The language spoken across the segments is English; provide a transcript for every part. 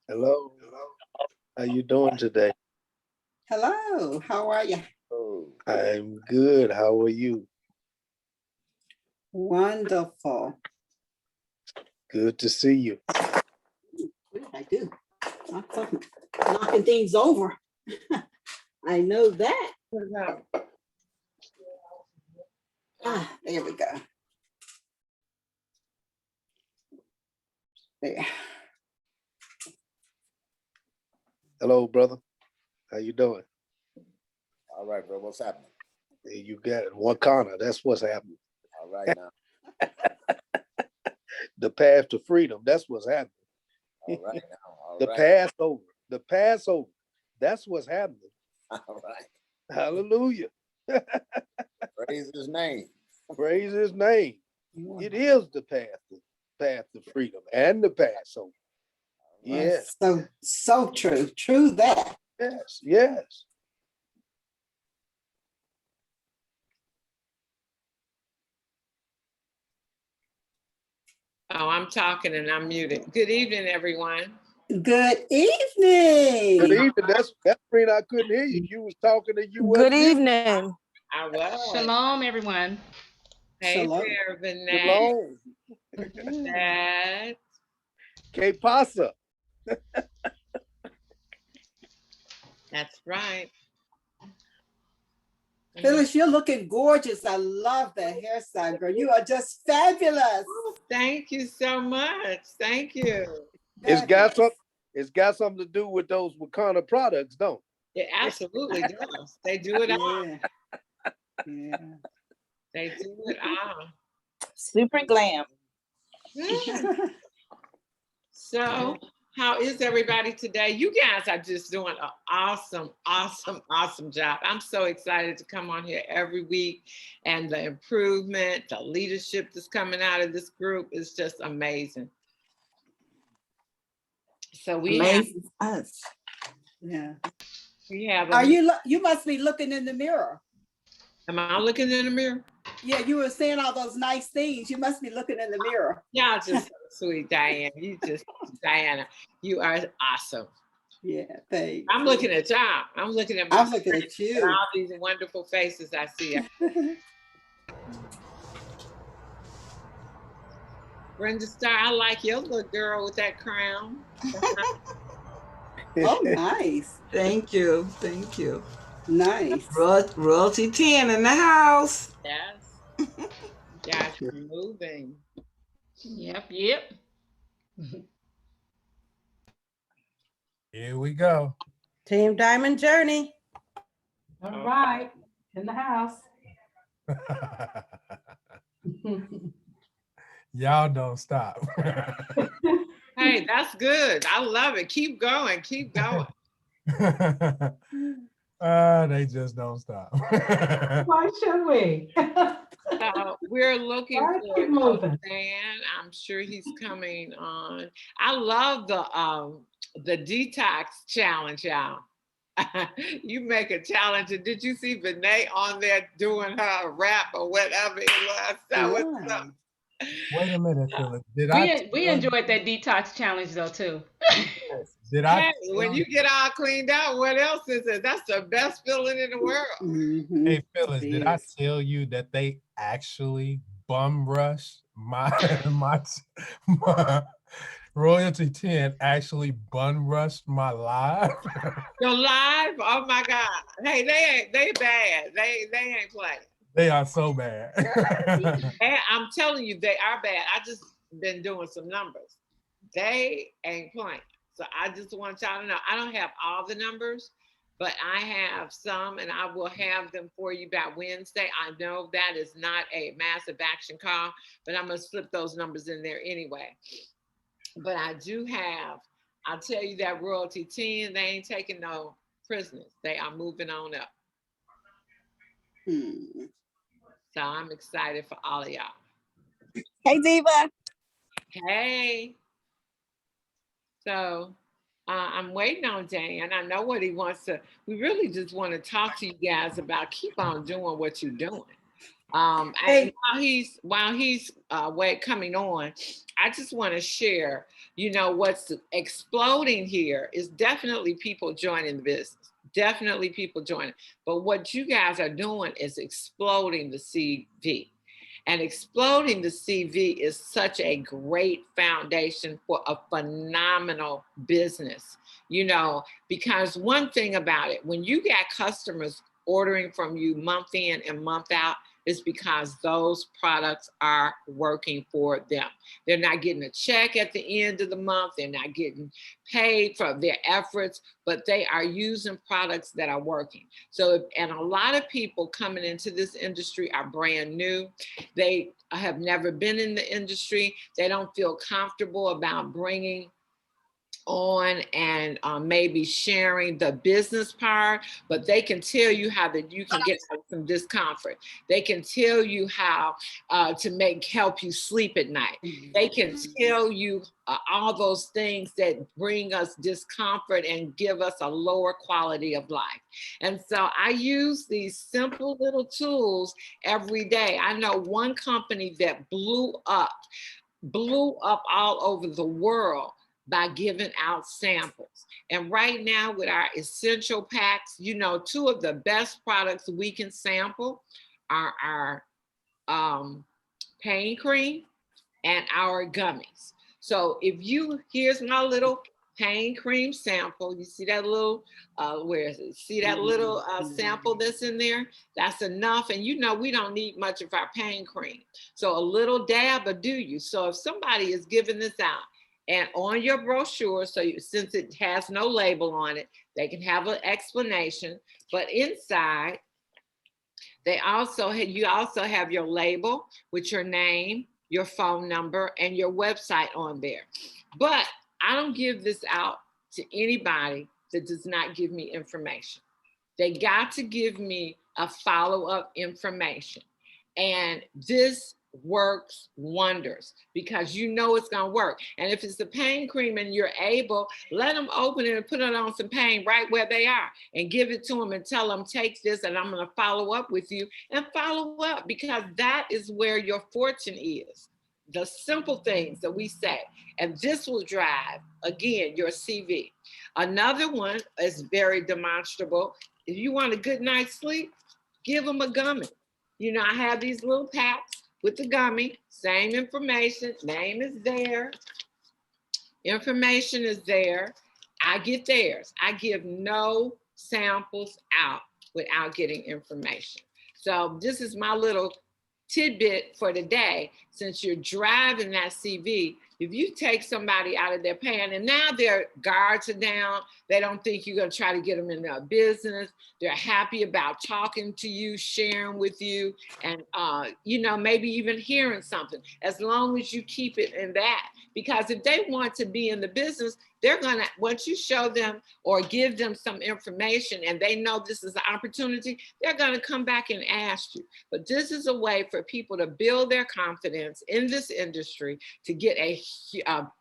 Hello. How you doing today? Hello, how are you? I'm good. How are you? Wonderful. Good to see you. What did I do? I'm knocking things over. I know that. There we go. There. Hello, brother. How you doing? All right, bro. What's happening? You got it. Wakanda. That's what's happening. All right now. The path to freedom. That's what's happening. All right now. All The right. Passover. The Passover. That's what's happening. All right. Hallelujah. Praise his name. Praise his name. It is the path to freedom and the Passover. Yes. So true. True that. Yes. Yes. Oh, I'm talking and I'm muted. Good evening, everyone. Good evening. Good evening. That's Rena. I couldn't hear you. You was talking and you Good wasn't muted. evening. I was. Shalom, everyone. Hey Shalom. there, Vinay. Shalom. Dad. Que pasa? That's right. Phyllis, you're looking gorgeous. I love that hairstyle, girl. You are just fabulous. Oh, thank you so much. Thank you. It's got something to do with those Wakanda products, don't It absolutely does. They do it all. Yeah. Yeah. They do it all. Super glam. So, how is everybody today? You guys are just doing an awesome job. I'm so excited to come on here every week, and the improvement, the leadership that's coming out of this group is just amazing. So we Amazing us. Yeah. have. Are you must be looking in the mirror. Am I looking in the mirror? Yeah, you were saying all those nice things. You must be looking in the mirror. Y'all just so sweet, Diane. Diana, you are awesome. Yeah, thanks. I'm looking at y'all. I'm looking at I'm looking at you. and all these wonderful faces I see. Brenda Starr, I like your little girl with that crown. Oh, nice. Thank you. Thank you. Nice. Royalty 10 in the house. Yes. Guys, you're moving. Yep. Here we go. Team Diamond Journey. All right. In the house. Y'all don't stop. Hey, that's good. I love it. Keep going. Keep going. They just don't stop. Why should we? We're looking All right, for keep moving. Dan. I'm sure he's coming on. I love the detox challenge, y'all. You make a challenge. And did you see Vinay on there doing her rap or whatever it was? That was so. Wait a minute, Phyllis. We enjoyed that detox challenge though too. Did I Hey, tell when you get all cleaned out, what else is it? That's the best feeling in the world. Mhm. Hey Phyllis, did I Yes. tell you that they actually bum rush my my Royalty 10 actually bum rushed my live? You're live? Oh my God. Hey, they bad. They ain't playing. They are so bad. And I'm telling you, they are bad. I just been doing some numbers. They ain't playing. So I just want y'all to know, I don't have all the numbers, but I have some and I will have them for you by Wednesday. I know that is not a massive action call, but I'm gonna slip those numbers in there anyway. But I do have, I'll tell you that Royalty 10, they ain't taking no prisoners. They are moving on up. Hmm. So I'm excited for all of y'all. Hey, Diva. Hey. So I'm waiting on Dan. I know what he wants to, we really just want to talk to you guys about keep on doing what you're doing. And while he's coming on, I just want to share, you know, what's exploding here is definitely people joining the business. Definitely people joining. But what you guys are doing is exploding the CV. And exploding the CV is such a great foundation for a phenomenal business, you know, because one thing about it, when you got customers ordering from you month in and month out, is because those products are working for them. They're not getting a check at the end of the month. They're not getting paid for their efforts, but they are using products that are working. So, and a lot of people coming into this industry are brand new. They have never been in the industry. They don't feel comfortable about bringing on and maybe sharing the business part, but they can tell you how that you can get some discomfort. They can tell you how to help you sleep at night. They can tell you all those things that bring us discomfort and give us a lower quality of life. And so I use these simple little tools every day. I know one company that blew up all over the world by giving out samples. And right now with our essential packs, you know, two of the best products we can sample are our pain cream and our gummies. So if here's my little pain cream sample. You see that little, where is it? See that little sample that's in there? That's enough. And you know, we don't need much of our pain cream. So a little dab will do you. So if somebody is giving this out, and on your brochure, since it has no label on it, they can have an explanation. But inside, you also have your label with your name, your phone number, and your website on there. But I don't give this out to anybody that does not give me information. They got to give me a follow-up information. And this works wonders because you know it's gonna work. And if it's the pain cream and you're able, let them open it and put it on some pain right where they are and give it to them and tell them, take this and I'm gonna follow up with you and follow up, because that is where your fortune is. The simple things that we say, and this will drive, again, your CV. Another one is very demonstrable. If you want a good night's sleep, give them a gummy. You know, I have these little packs with the gummy, same information, name is there, information is there. I get theirs. I give no samples out without getting information. So this is my little tidbit for today. Since you're driving that CV, if you take somebody out of their pan and now their guards are down, they don't think you're going to try to get them in their business. They're happy about talking to you, sharing with you, and you know, maybe even hearing something, as long as you keep it in that. Because if they want to be in the business, they're going to, once you show them or give them some information and they know this is an opportunity, they're going to come back and ask you. But this is a way for people to build their confidence in this industry, to get a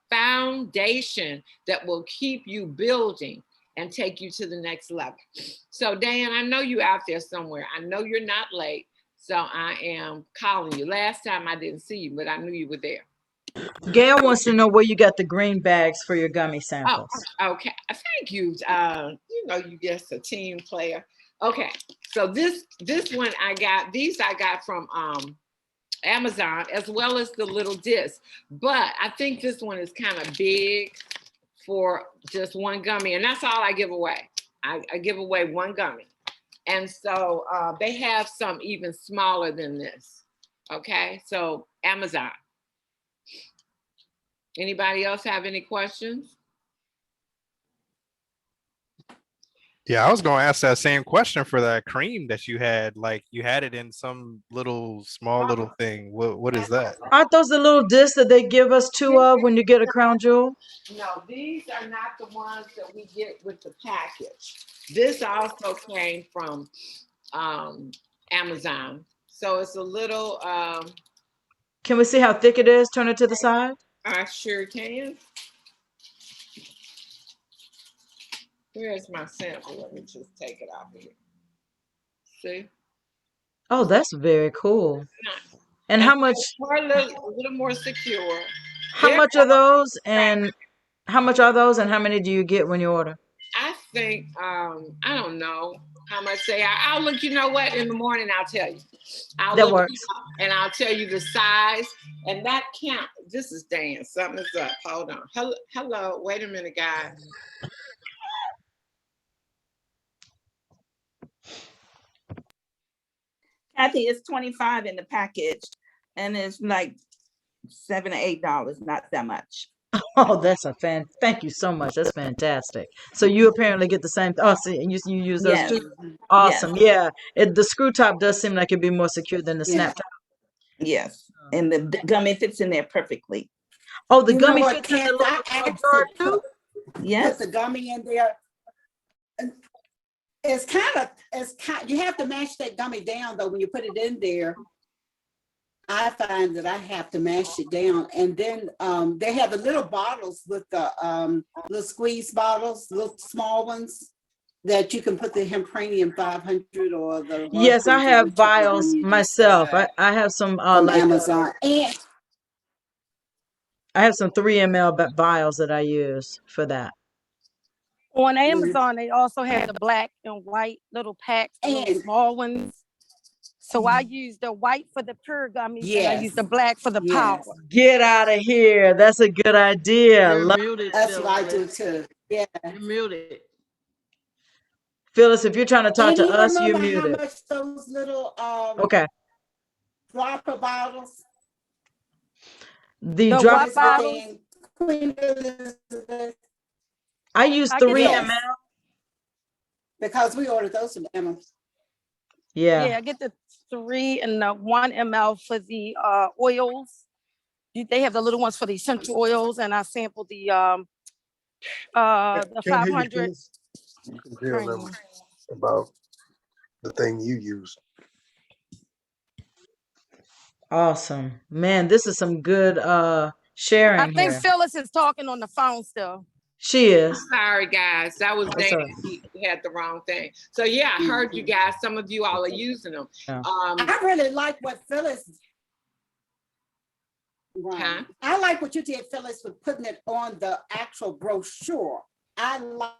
foundation that will keep you building and take you to the next level. So Dan, I know you out there somewhere. I know you're not late. So I am calling you. Last time I didn't see you, but I knew you were there. Gail wants to know where you got the green bags for your gummy Oh, samples. okay. Thank you. You know, you just a team player. Okay. So this one I got from Amazon, as well as the little disc. But I think this one is kind of big for just one gummy, and that's all I give away. I give away one gummy. And so they have some even smaller than this. Okay, so Amazon. Anybody else have any questions? Yeah, I was gonna ask that same question for that cream that you had. Like you had it in some little small little thing. What is that? Aren't those the little discs that they give us two of when you get a crown jewel? No, these are not the ones that we get with the package. This also came from Amazon. So it's a little, Can we see how thick it is? Turn it to the side. I sure can. Where's my sample? Let me just take it off here. See? Oh, that's very cool. Nice. And how much? More, a little more secure. How They're- much are those? And how much are those? And how many do you get when you order? I think, I don't know how much they are. I'll look, you know what, in the morning, I'll tell you. I'll That look works. and I'll tell you the size and that count. This is Dan, something's up, hold on. Hello, wait a minute, guys. Kathy, it's 25 in the package and it's like $7 or $8, not that much. Oh, that's a thank you so much. That's fantastic. So you apparently get the same. Oh, see, you use those Yes. too. Awesome. Yeah. The screw top does seem like it'd be more secure than the Yeah. snap top. Yes. And the gummy fits in there perfectly. Oh, the You know gummy what, fits in the Kat, little I jar actually too? put Yes. the gummy in there. And it's kind of, you have to mash that gummy down though, when you put it in there. I find that I have to mash it down, and then they have the little bottles with the little squeeze bottles, little small ones that you can put the Hempranium 500 or the Yes, I 100, have whichever vials one you myself. decide, I have some from like Amazon. And I have some 3 ml vials that I use for that. On Amazon, they also have the black and white little packs, the little And- small ones. So I use the white for the pure gummies, and I use Yes. the black for the Yes. powder. Get out of here. That's a good idea. You're muted, that's what I do Phyllis. too. Yeah. You're muted. Phyllis, if you're trying to talk And to you us, you're remember how muted. much those little Okay. dropper bottles? The The drop what bottles? And Queen Elizabeth, I use I get 3 Yes. ml. because we ordered those from Amazon. Yeah. I get the 3 and the 1 ml for the oils. They have the little ones for the essential oils, and I sample the Can't hear you, 500. please. You can tell them about the thing you use. Awesome. Man, this is some good sharing I think here. Phyllis is talking on the phone still. She is. Sorry, guys, that was That's Dan. all right. He had the wrong thing. So yeah, I heard you guys. Some of you all are using them. Yeah. I really like what Phyllis. Right. Huh? I like what you did, Phyllis, with putting it on the actual brochure. I like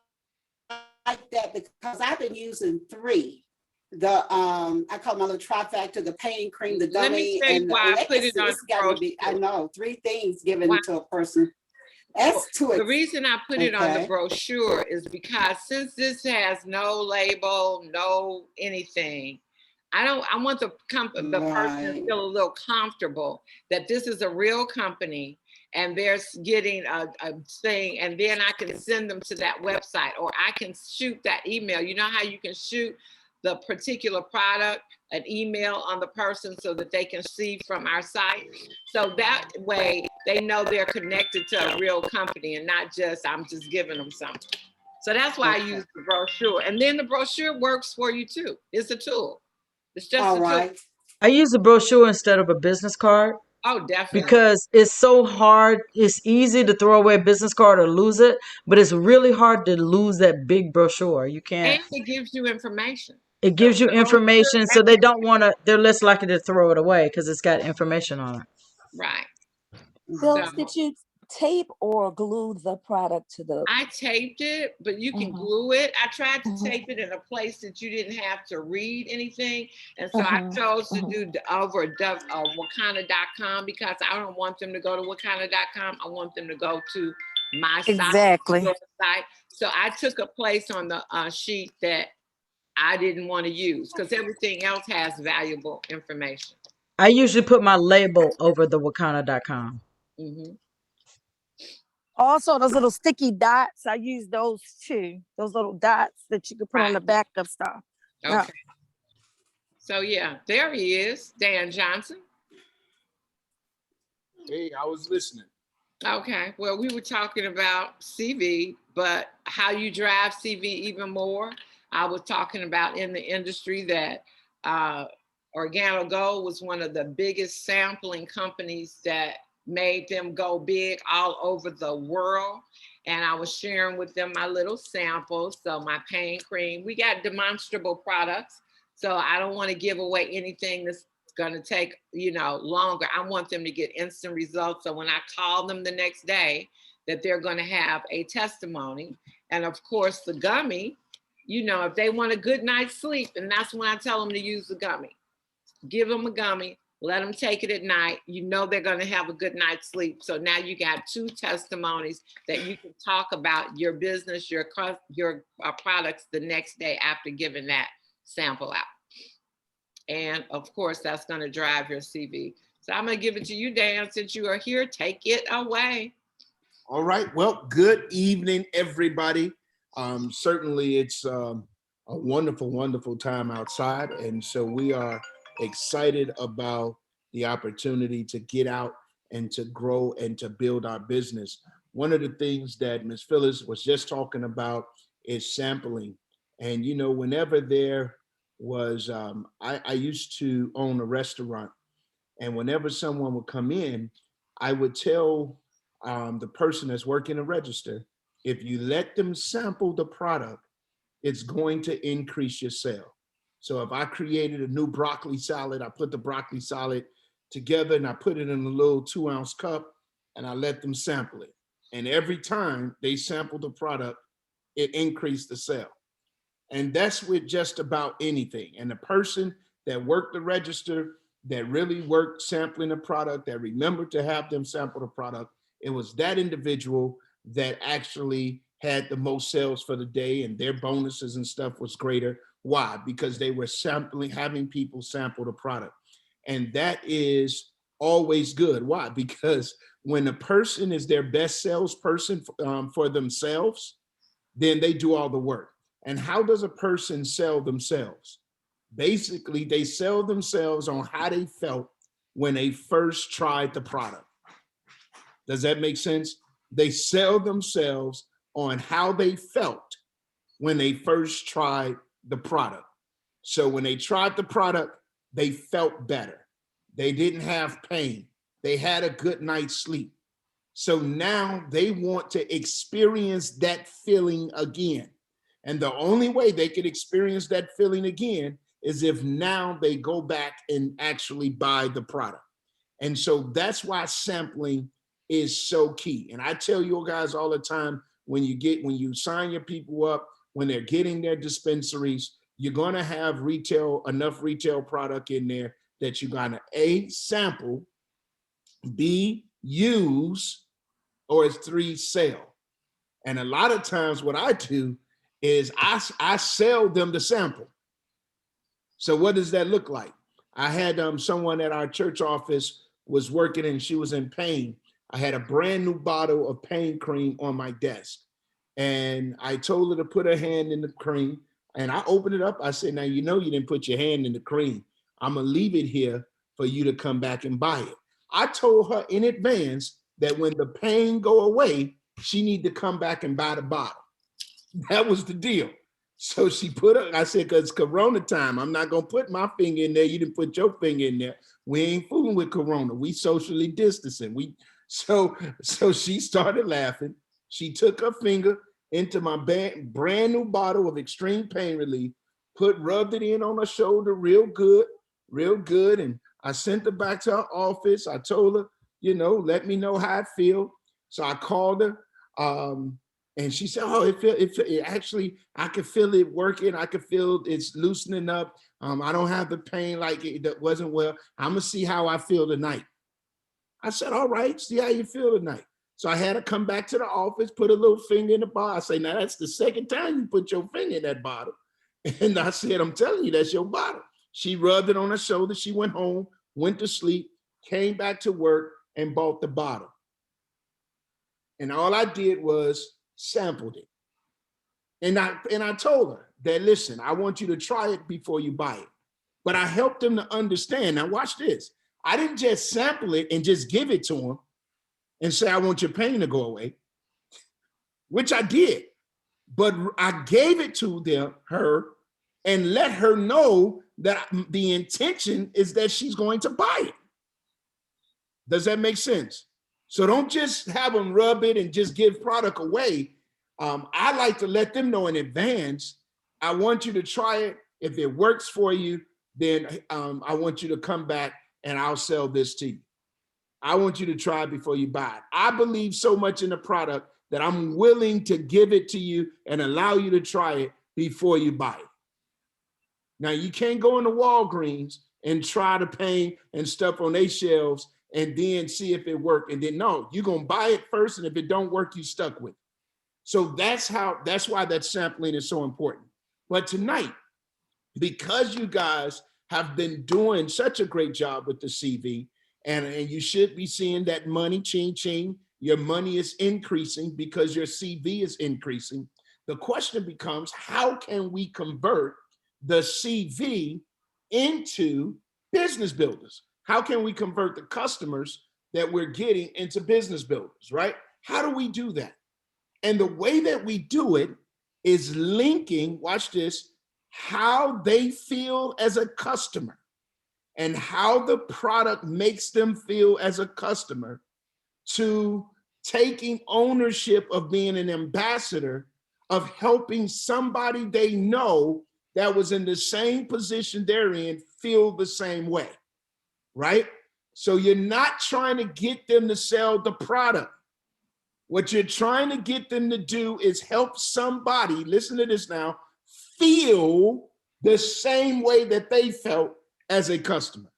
that because I've been using 3. The I call my little trifecta, the pain cream, the Let me gummy, tell you and why I put it on it's gotta be, I brochure. know, 3 things given Why? to a person. That's too The reason I put it on the Okay. brochure is because since this has no label, no anything, I want the person to Right. feel a little comfortable that this is a real company and they're getting a thing, and then I can send them to that website, or I can shoot that email. You know how you can shoot the particular product, an email on the person so that they can see from our site. So that way they know they're connected to a real company and not just, I'm just giving them something. So that's why I Okay. use the brochure. And then the brochure works for you too. It's a tool. It's just a all tool. right. I use a brochure instead of a business card. Oh, definitely. because it's so hard. It's easy to throw away a business card or lose it, but it's really hard to lose that big brochure. You can't. And it gives you information. It So gives you brochure information, so they don't want to. They're less likely to throw it away because it's got information on it. right. Phyllis, So did you tape or glue the product to the? I taped it, but you can glue it. I tried to tape it in a place that you didn't have to read anything. And so I chose to do over Wakanda.com because I don't want them to go to Wakanda.com. I want them to go to my site, Exactly. your site. So I took a place on the sheet that I didn't want to use because everything else has valuable information. I usually put my label over the Wakanda.com. Mhm. Also, those little sticky dots, I use those too. Those little dots that you can put on the back of stuff. Okay. Yeah. So yeah, there he is, Dan Johnson. Hey, I was listening. Okay, well, we were talking about CV, but how you drive CV even more. I was talking about in the industry that OrganoGold was one of the biggest sampling companies that made them go big all over the world. And I was sharing with them my little samples. So my pain cream, we got demonstrable products. So I don't want to give away anything that's going to take, longer. I want them to get instant results. So when I call them the next day, that they're going to have a testimony. And of course, the gummy, if they want a good night's sleep, and that's when I tell them to use the gummy. Give them a gummy, let them take it at night. They're going to have a good night's sleep. So now you got 2 testimonies that you can talk about your business, your products the next day after giving that sample out. And of course, that's going to drive your CV. So I'm going to give it to you, Dan, since you are here. Take it away. All right. Well, good evening, everybody. Certainly, it's a wonderful, wonderful time outside. And so we are excited about the opportunity to get out and to grow and to build our business. One of the things that Ms. Phyllis was just talking about is sampling. And, whenever there was, I used to own a restaurant, and whenever someone would come in, I would tell the person that's working the register, if you let them sample the product, it's going to increase your sale. So if I created a new broccoli salad, I put the broccoli salad together and I put it in a little 2-ounce cup and I let them sample it. And every time they sample the product, it increased the sale. And that's with just about anything. And the person that worked the register, that really worked sampling the product, that remembered to have them sample the product, it was that individual that actually had the most sales for the day, and their bonuses and stuff was greater. Why? Because they were sampling, having people sample the product. And that is always good. Why? Because when a person is their best salesperson for themselves, then they do all the work. And how does a person sell themselves? Basically, they sell themselves on how they felt when they first tried the product. Does that make sense? They sell themselves on how they felt when they first tried the product. So when they tried the product, they felt better. They didn't have pain. They had a good night's sleep. So now they want to experience that feeling again. And the only way they could experience that feeling again is if now they go back and actually buy the product. And so that's why sampling is so key. And I tell you guys all the time, when you sign your people up, when they're getting their dispensaries, you're going to have enough retail product in there that you're going to A, sample, B, use, or 3, sell. And a lot of times what I do is I sell them the sample. So what does that look like? I had someone at our church office was working and she was in pain. I had a brand new bottle of pain cream on my desk. And I told her to put her hand in the cream. And I opened it up. I said, now, you didn't put your hand in the cream. I'm going to leave it here for you to come back and buy it. I told her in advance that when the pain go away, she need to come back and buy the bottle. That was the deal. So she I said, because it's Corona time, I'm not going to put my finger in there. You didn't put your finger in there. We ain't fooling with Corona. We socially distancing. So she started laughing. She took her finger into my brand new bottle of extreme pain relief, rubbed it in on her shoulder real good. And I sent her back to her office. I told her, let me know how it feels. So I called her, and she said, "Oh, it actually, I could feel it working. I could feel it's loosening up. I don't have the pain like that wasn't well. I'm gonna see how I feel tonight." I said, "All right, see how you feel tonight." So I had her come back to the office, put a little finger in the bottle. I say, "Now that's the second time you put your finger in that bottle." And I said, "I'm telling you, that's your bottle." She rubbed it on her shoulder. She went home, went to sleep, came back to work, and bought the bottle. And all I did was sampled it. And I told her that, listen, I want you to try it before you buy it. But I helped them to understand. Now watch this. I didn't just sample it and just give it to them and say, "I want your pain to go away," which I did. But I gave it to her and let her know that the intention is that she's going to buy it. Does that make sense? So don't just have them rub it and just give product away. I like to let them know in advance, I want you to try it. If it works for you, then I want you to come back and I'll sell this to you. I want you to try it before you buy it. I believe so much in the product that I'm willing to give it to you and allow you to try it before you buy it. Now, you can't go into Walgreens and try the pain and stuff on their shelves and then see if it works. And then, no, you're going to buy it first. And if it don't work, you stuck with it. So that's why that sampling is so important. But tonight, because you guys have been doing such a great job with the CV, and you should be seeing that money, ching, ching, your money is increasing because your CV is increasing. The question becomes, how can we convert the CV into business builders? How can we convert the customers that we're getting into business builders, right? How do we do that? And the way that we do it is linking, watch this, how they feel as a customer and how the product makes them feel as a customer to taking ownership of being an ambassador of helping somebody they know that was in the same position they're in feel the same way, right? So you're not trying to get them to sell the product. What you're trying to get them to do is help somebody, listen to this now, feel the same way that they felt as a customer.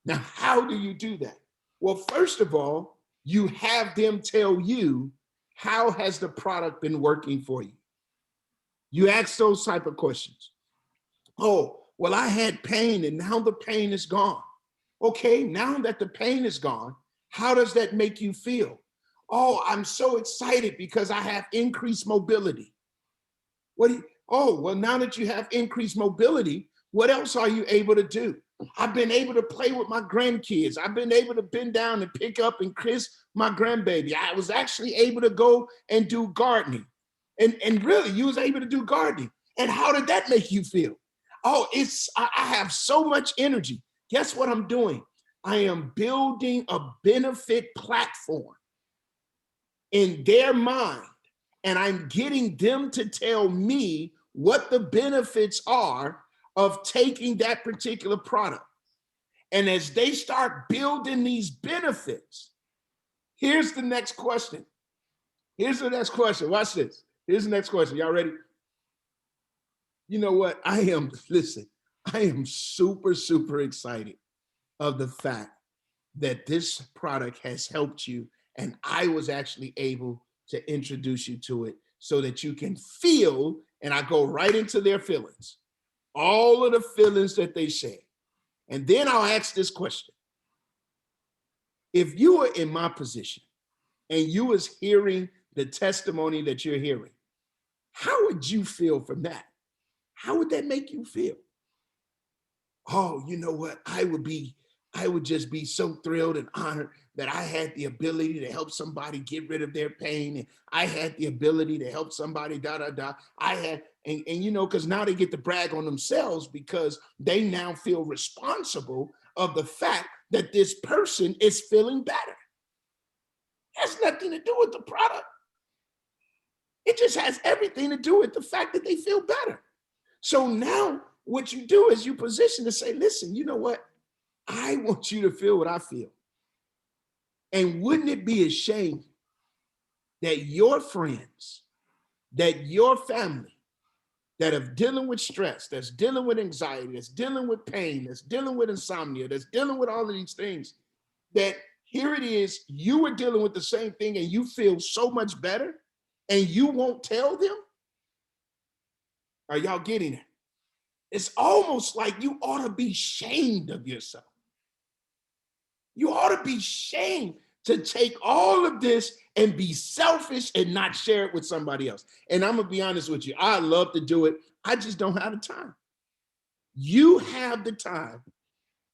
Now, how do you do that? Well, first of all, you have them tell you, how has the product been working for you? You ask those type of questions. Oh, well, I had pain and now the pain is gone. Okay, now that the pain is gone, how does that make you feel? Oh, I'm so excited because I have increased mobility. Oh, well, now that you have increased mobility, what else are you able to do? I've been able to play with my grandkids. I've been able to bend down and pick up and kiss my grandbaby. I was actually able to go and do gardening. And really, you was able to do gardening. And how did that make you feel? Oh, I have so much energy. Guess what I'm doing? I am building a benefit platform in their mind. And I'm getting them to tell me what the benefits are of taking that particular product. And as they start building these benefits, here's the next question. Here's the next question. Watch this. Here's the next question. Y'all ready? You know what? I am super, super excited of the fact that this product has helped you. And I was actually able to introduce you to it so that you can feel, and I go right into their feelings, all of the feelings that they share. And then I'll ask this question. If you were in my position and you was hearing the testimony that you're hearing, how would you feel from that? How would that make you feel? Oh, you know what? I would just be so thrilled and honored that I had the ability to help somebody get rid of their pain. And I had the ability to help somebody, and you know, because now they get to brag on themselves because they now feel responsible of the fact that this person is feeling better. It has nothing to do with the product. It just has everything to do with the fact that they feel better. So now what you do is you position to say, listen, you know what? I want you to feel what I feel. And wouldn't it be a shame that your friends, that your family, that are dealing with stress, that's dealing with anxiety, that's dealing with pain, that's dealing with insomnia, that's dealing with all of these things, that here it is, you are dealing with the same thing and you feel so much better and you won't tell them? Are y'all getting it? It's almost like you ought to be ashamed of yourself. You ought to be ashamed to take all of this and be selfish and not share it with somebody else. And I'm gonna be honest with you, I love to do it. I just don't have the time. You have the time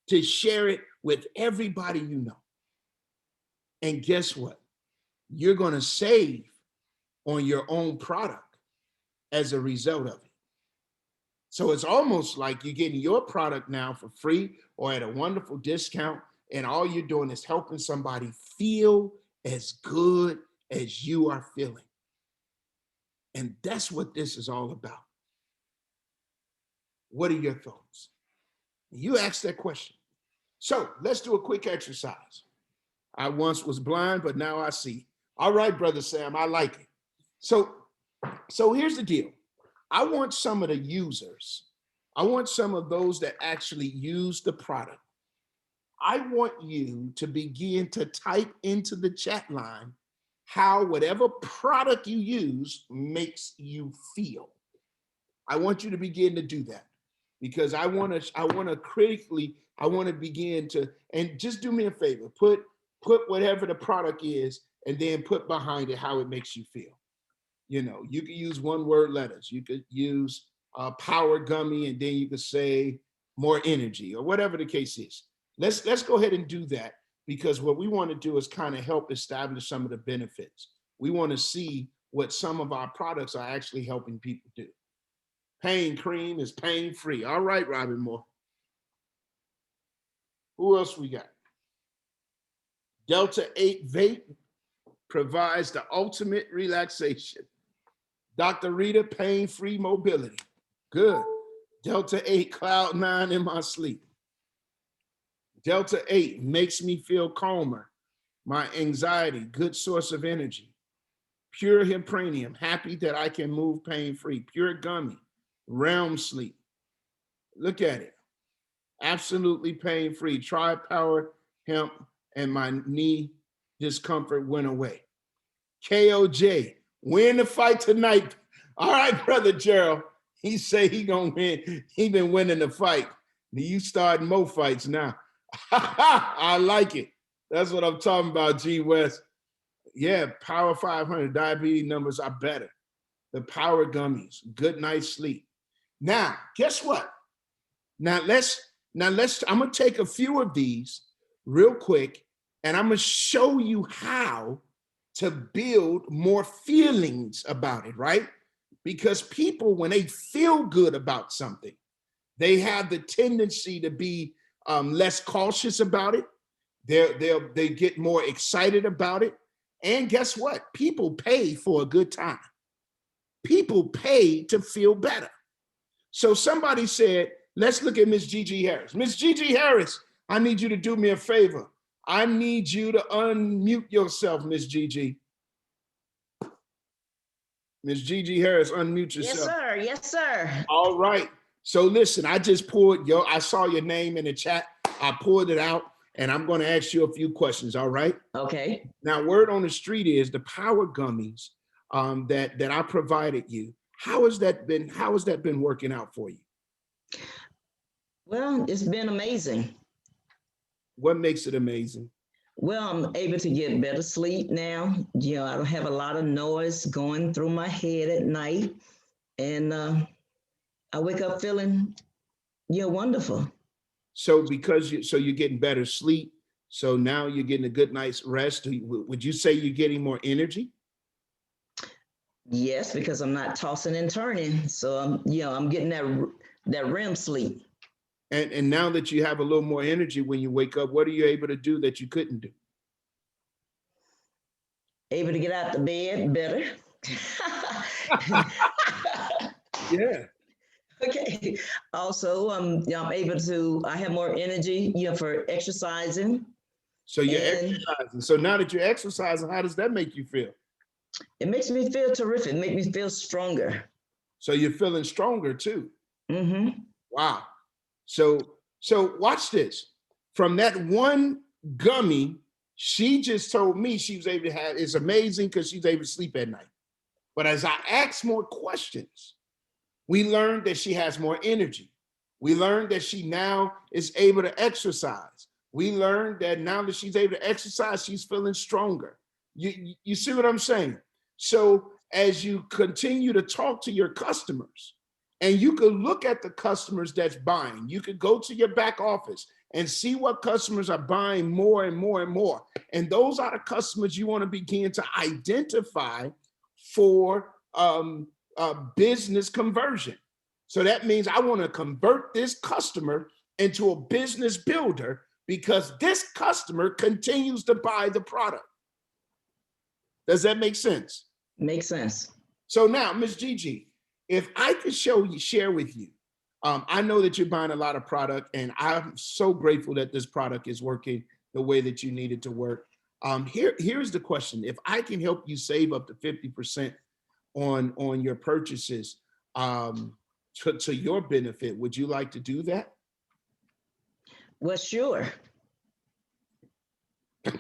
to share it with everybody you know. And guess what? You're gonna save on your own product as a result of it. So it's almost like you're getting your product now for free or at a wonderful discount, and all you're doing is helping somebody feel as good as you are feeling. And that's what this is all about. What are your thoughts? You asked that question. So let's do a quick exercise. I once was blind, but now I see. All right, Brother Sam, I like it. So here's the deal. I want some of the users, I want some of those that actually use the product. I want you to begin to type into the chat line how whatever product you use makes you feel. I want you to begin to do that because I want to begin to, and just do me a favor, put whatever the product is and then put behind it how it makes you feel. You know, you could use one word letters. You could use power gummy and then you could say more energy or whatever the case is. Let's go ahead and do that because what we want to do is kind of help establish some of the benefits. We want to see what some of our products are actually helping people do. Pain cream is pain free. All right, Robin Moore. Who else we got? Delta 8 vape provides the ultimate relaxation. Dr. Rita, pain-free mobility. Good. Delta 8, cloud 9 in my sleep. Delta 8 makes me feel calmer. My anxiety, good source of energy. Pure Hypranium, happy that I can move pain-free. Pure Gummy, realm sleep. Look at it. Absolutely pain-free. Try Power Hemp and my knee discomfort went away. KOJ, win the fight tonight. All right, Brother Gerald. He say he gonna win. He been winning the fight. You starting more fights now. I like it. That's what I'm talking about, G West. Yeah, Power 500, diabetes numbers are better. The Power Gummies, good night's sleep. Now, guess what? Now let's, I'm gonna take a few of these real quick, and I'm gonna show you how to build more feelings about it, right? Because people, when they feel good about something, they have the tendency to be less cautious about it. They get more excited about it. And guess what? People pay for a good time. People pay to feel better. So somebody said, let's look at Miss Gigi Harris. Miss Gigi Harris, I need you to do me a favor. I need you to unmute yourself, Miss Gigi. Miss Gigi Harris, unmute yourself. Yes, sir. Yes, sir. All right. So listen, I just I saw your name in the chat. I pulled it out and I'm going to ask you a few questions. All right. Okay. Now, word on the street is the Power Gummies that I provided you. How has that been working out for you? Well, it's been amazing. What makes it amazing? Well, I'm able to get better sleep now. You know, I don't have a lot of noise going through my head at night. And I wake up feeling, wonderful. So you're getting better sleep. So now you're getting a good night's rest. Would you say you're getting more energy? Yes, because I'm not tossing and turning. So I'm getting that REM sleep. And now that you have a little more energy when you wake up, what are you able to do that you couldn't do? Able to get out the bed better. Yeah. Okay. Also, I'm able to, I have more energy, for exercising. So you're And- exercising. So now that you're exercising, how does that make you feel? It makes me feel terrific, make me feel stronger. So you're feeling stronger too. Mm-hmm. Wow. So watch this. From that one gummy, she just told me she was able to have, it's amazing because she's able to sleep at night. But as I asked more questions, we learned that she has more energy. We learned that she now is able to exercise. We learned that now that she's able to exercise, she's feeling stronger. You see what I'm saying? So as you continue to talk to your customers, and you could look at the customers that's buying, you could go to your back office and see what customers are buying more and more and more. And those are the customers you want to begin to identify for business conversion. So that means I want to convert this customer into a business builder because this customer continues to buy the product. Does that make sense? Makes sense. So now, Ms. Gigi, if I could share with you, I know that you're buying a lot of product, and I'm so grateful that this product is working the way that you need it to work. Here's the question. If I can help you save up to 50% on your purchases to your benefit, would you like to do that? Well, sure.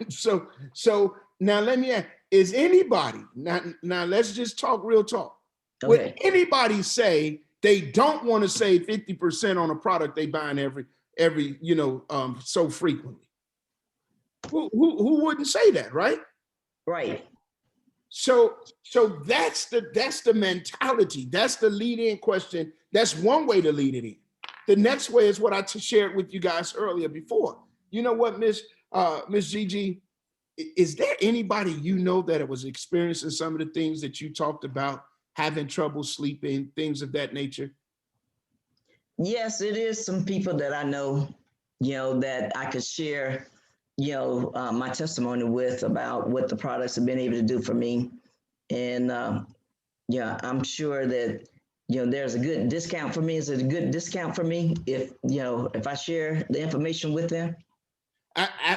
So now let me ask, is anybody, now let's just talk real talk. Okay. Would anybody say they don't want to save 50% on a product they buying every so frequently? Who wouldn't say that, right? Right. So that's the mentality. That's the lead-in question. That's one way to lead it in. The next way is what I shared with you guys earlier before. You know what, Miss Gigi? Is there anybody you know that was experiencing some of the things that you talked about, having trouble sleeping, things of that nature? Yes, it is some people that I know, that I could share, my testimony with about what the products have been able to do for me. And I'm sure that, there's a good discount for me. Is it a good discount for me if I share the information with them?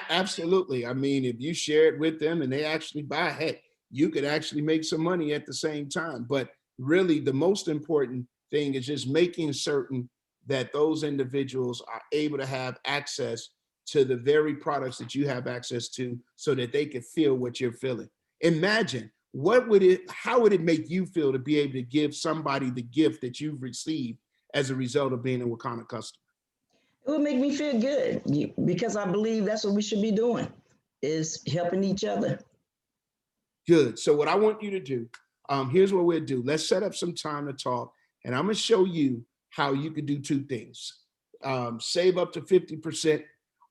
Absolutely. I mean, if you share it with them and they actually buy, heck, you could actually make some money at the same time. But really, the most important thing is just making certain that those individuals are able to have access to the very products that you have access to so that they can feel what you're feeling. Imagine, how would it make you feel to be able to give somebody the gift that you've received as a result of being a Wakana customer? It would make me feel good because I believe that's what we should be doing, is helping each other. Good. So what I want you to do, here's what we'll do. Let's set up some time to talk, and I'm going to show you how you can do two things. Save up to 50%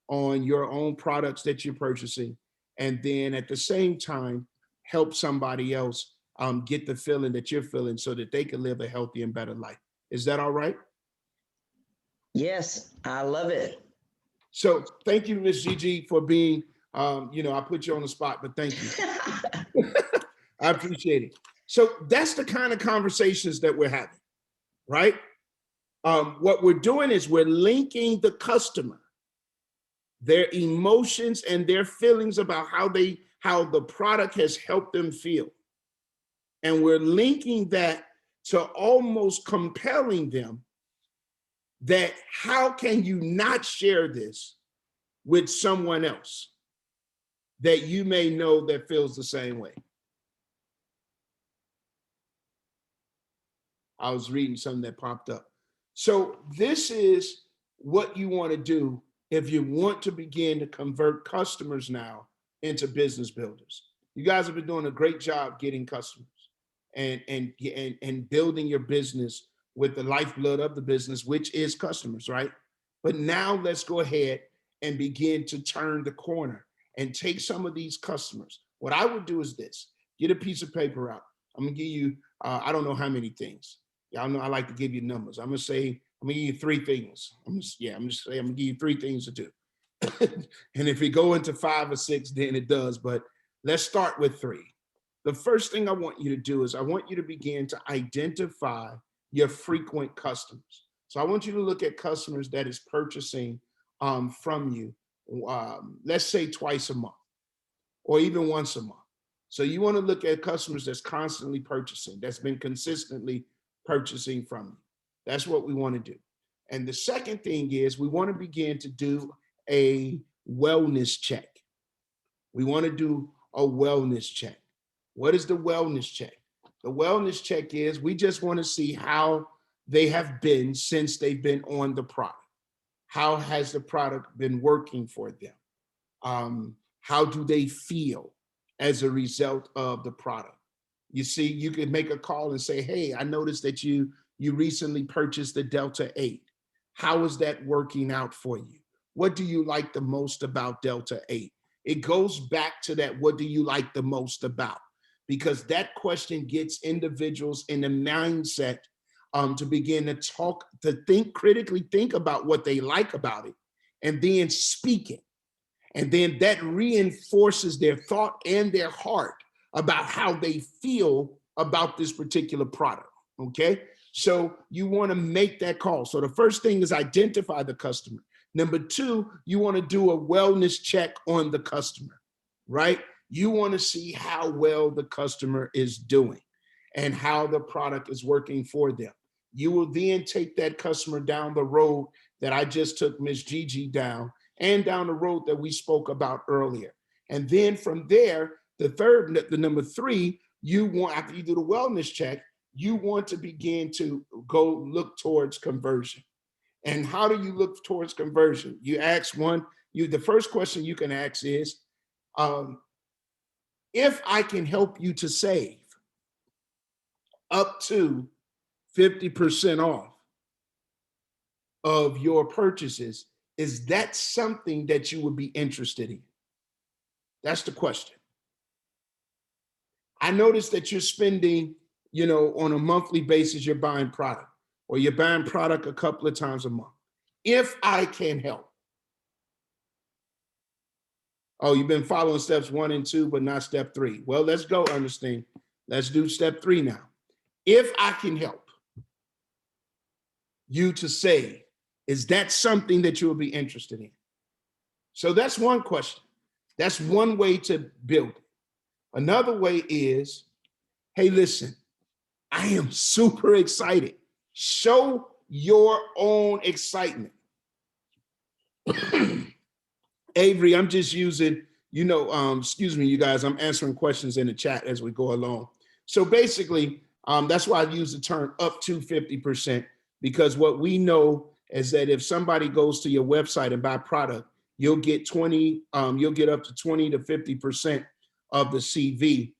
on your own products that you're purchasing, and then at the same time, help somebody else get the feeling that you're feeling so that they can live a healthy and better life. Is that all right? Yes, I love it. So thank you, Ms. Gigi, for being, I put you on the spot, but thank you. I appreciate it. So that's the kind of conversations that we're having, right? What we're doing is we're linking the customer, their emotions and their feelings about how the product has helped them feel. And we're linking that to almost compelling them that how can you not share this with someone else that you may know that feels the same way? I was reading something that popped up. So this is what you want to do if you want to begin to convert customers now into business builders. You guys have been doing a great job getting customers and building your business with the lifeblood of the business, which is customers, right? But now let's go ahead and begin to turn the corner and take some of these customers. What I would do is this: get a piece of paper out. I'm gonna give you, I don't know how many things. Y'all know I like to give you numbers. I'm gonna I'm gonna give you three things. I'm gonna give you three things to do. And if we go into 5 or 6, then it does. But let's start with 3. The first thing I want you to do is I want you to begin to identify your frequent customers. So I want you to look at customers that is purchasing from you, let's say twice a month or even once a month. So you want to look at customers that's constantly purchasing, that's been consistently purchasing from you. That's what we want to do. And the second thing is we want to begin to do a wellness check. We want to do a wellness check. What is the wellness check? The wellness check is we just want to see how they have been since they've been on the product. How has the product been working for them? How do they feel as a result of the product? You see, you could make a call and say, hey, I noticed that you recently purchased the Delta 8. How is that working out for you? What do you like the most about Delta 8? It goes back to that, what do you like the most about? Because that question gets individuals in the mindset to begin to talk, to think critically, think about what they like about it, and then speak it. And then that reinforces their thought and their heart about how they feel about this particular product, okay? So you wanna make that call. So the first thing is identify the customer. Number 2, you wanna do a wellness check on the customer, right? You wanna see how well the customer is doing and how the product is working for them. You will then take that customer down the road that I just took Ms. Gigi down, and down the road that we spoke about earlier. And then from there, the number 3, you want, after you do the wellness check, you want to begin to go look towards conversion. And how do you look towards conversion? You ask the first question you can ask is, if I can help you to save up to 50% off of your purchases, is that something that you would be interested in? That's the question. I noticed that you're spending, on a monthly basis, you're buying product, or you're buying product a couple of times a month. If I can help. Oh, you've been following steps 1 and 2, but not step 3. Well, let's go, Ernestine. Let's do step 3 now. If I can help you to save, is that something that you will be interested in? So that's one question. That's one way to build it. Another way is, hey, listen, I am super excited. Show your own excitement. Avery, I'm just using, excuse me, you guys, I'm answering questions in the chat as we go along. So basically, that's why I use the term up to 50%, because what we know is that if somebody goes to your website and buy product, you'll get up to 20 to 50% of the CV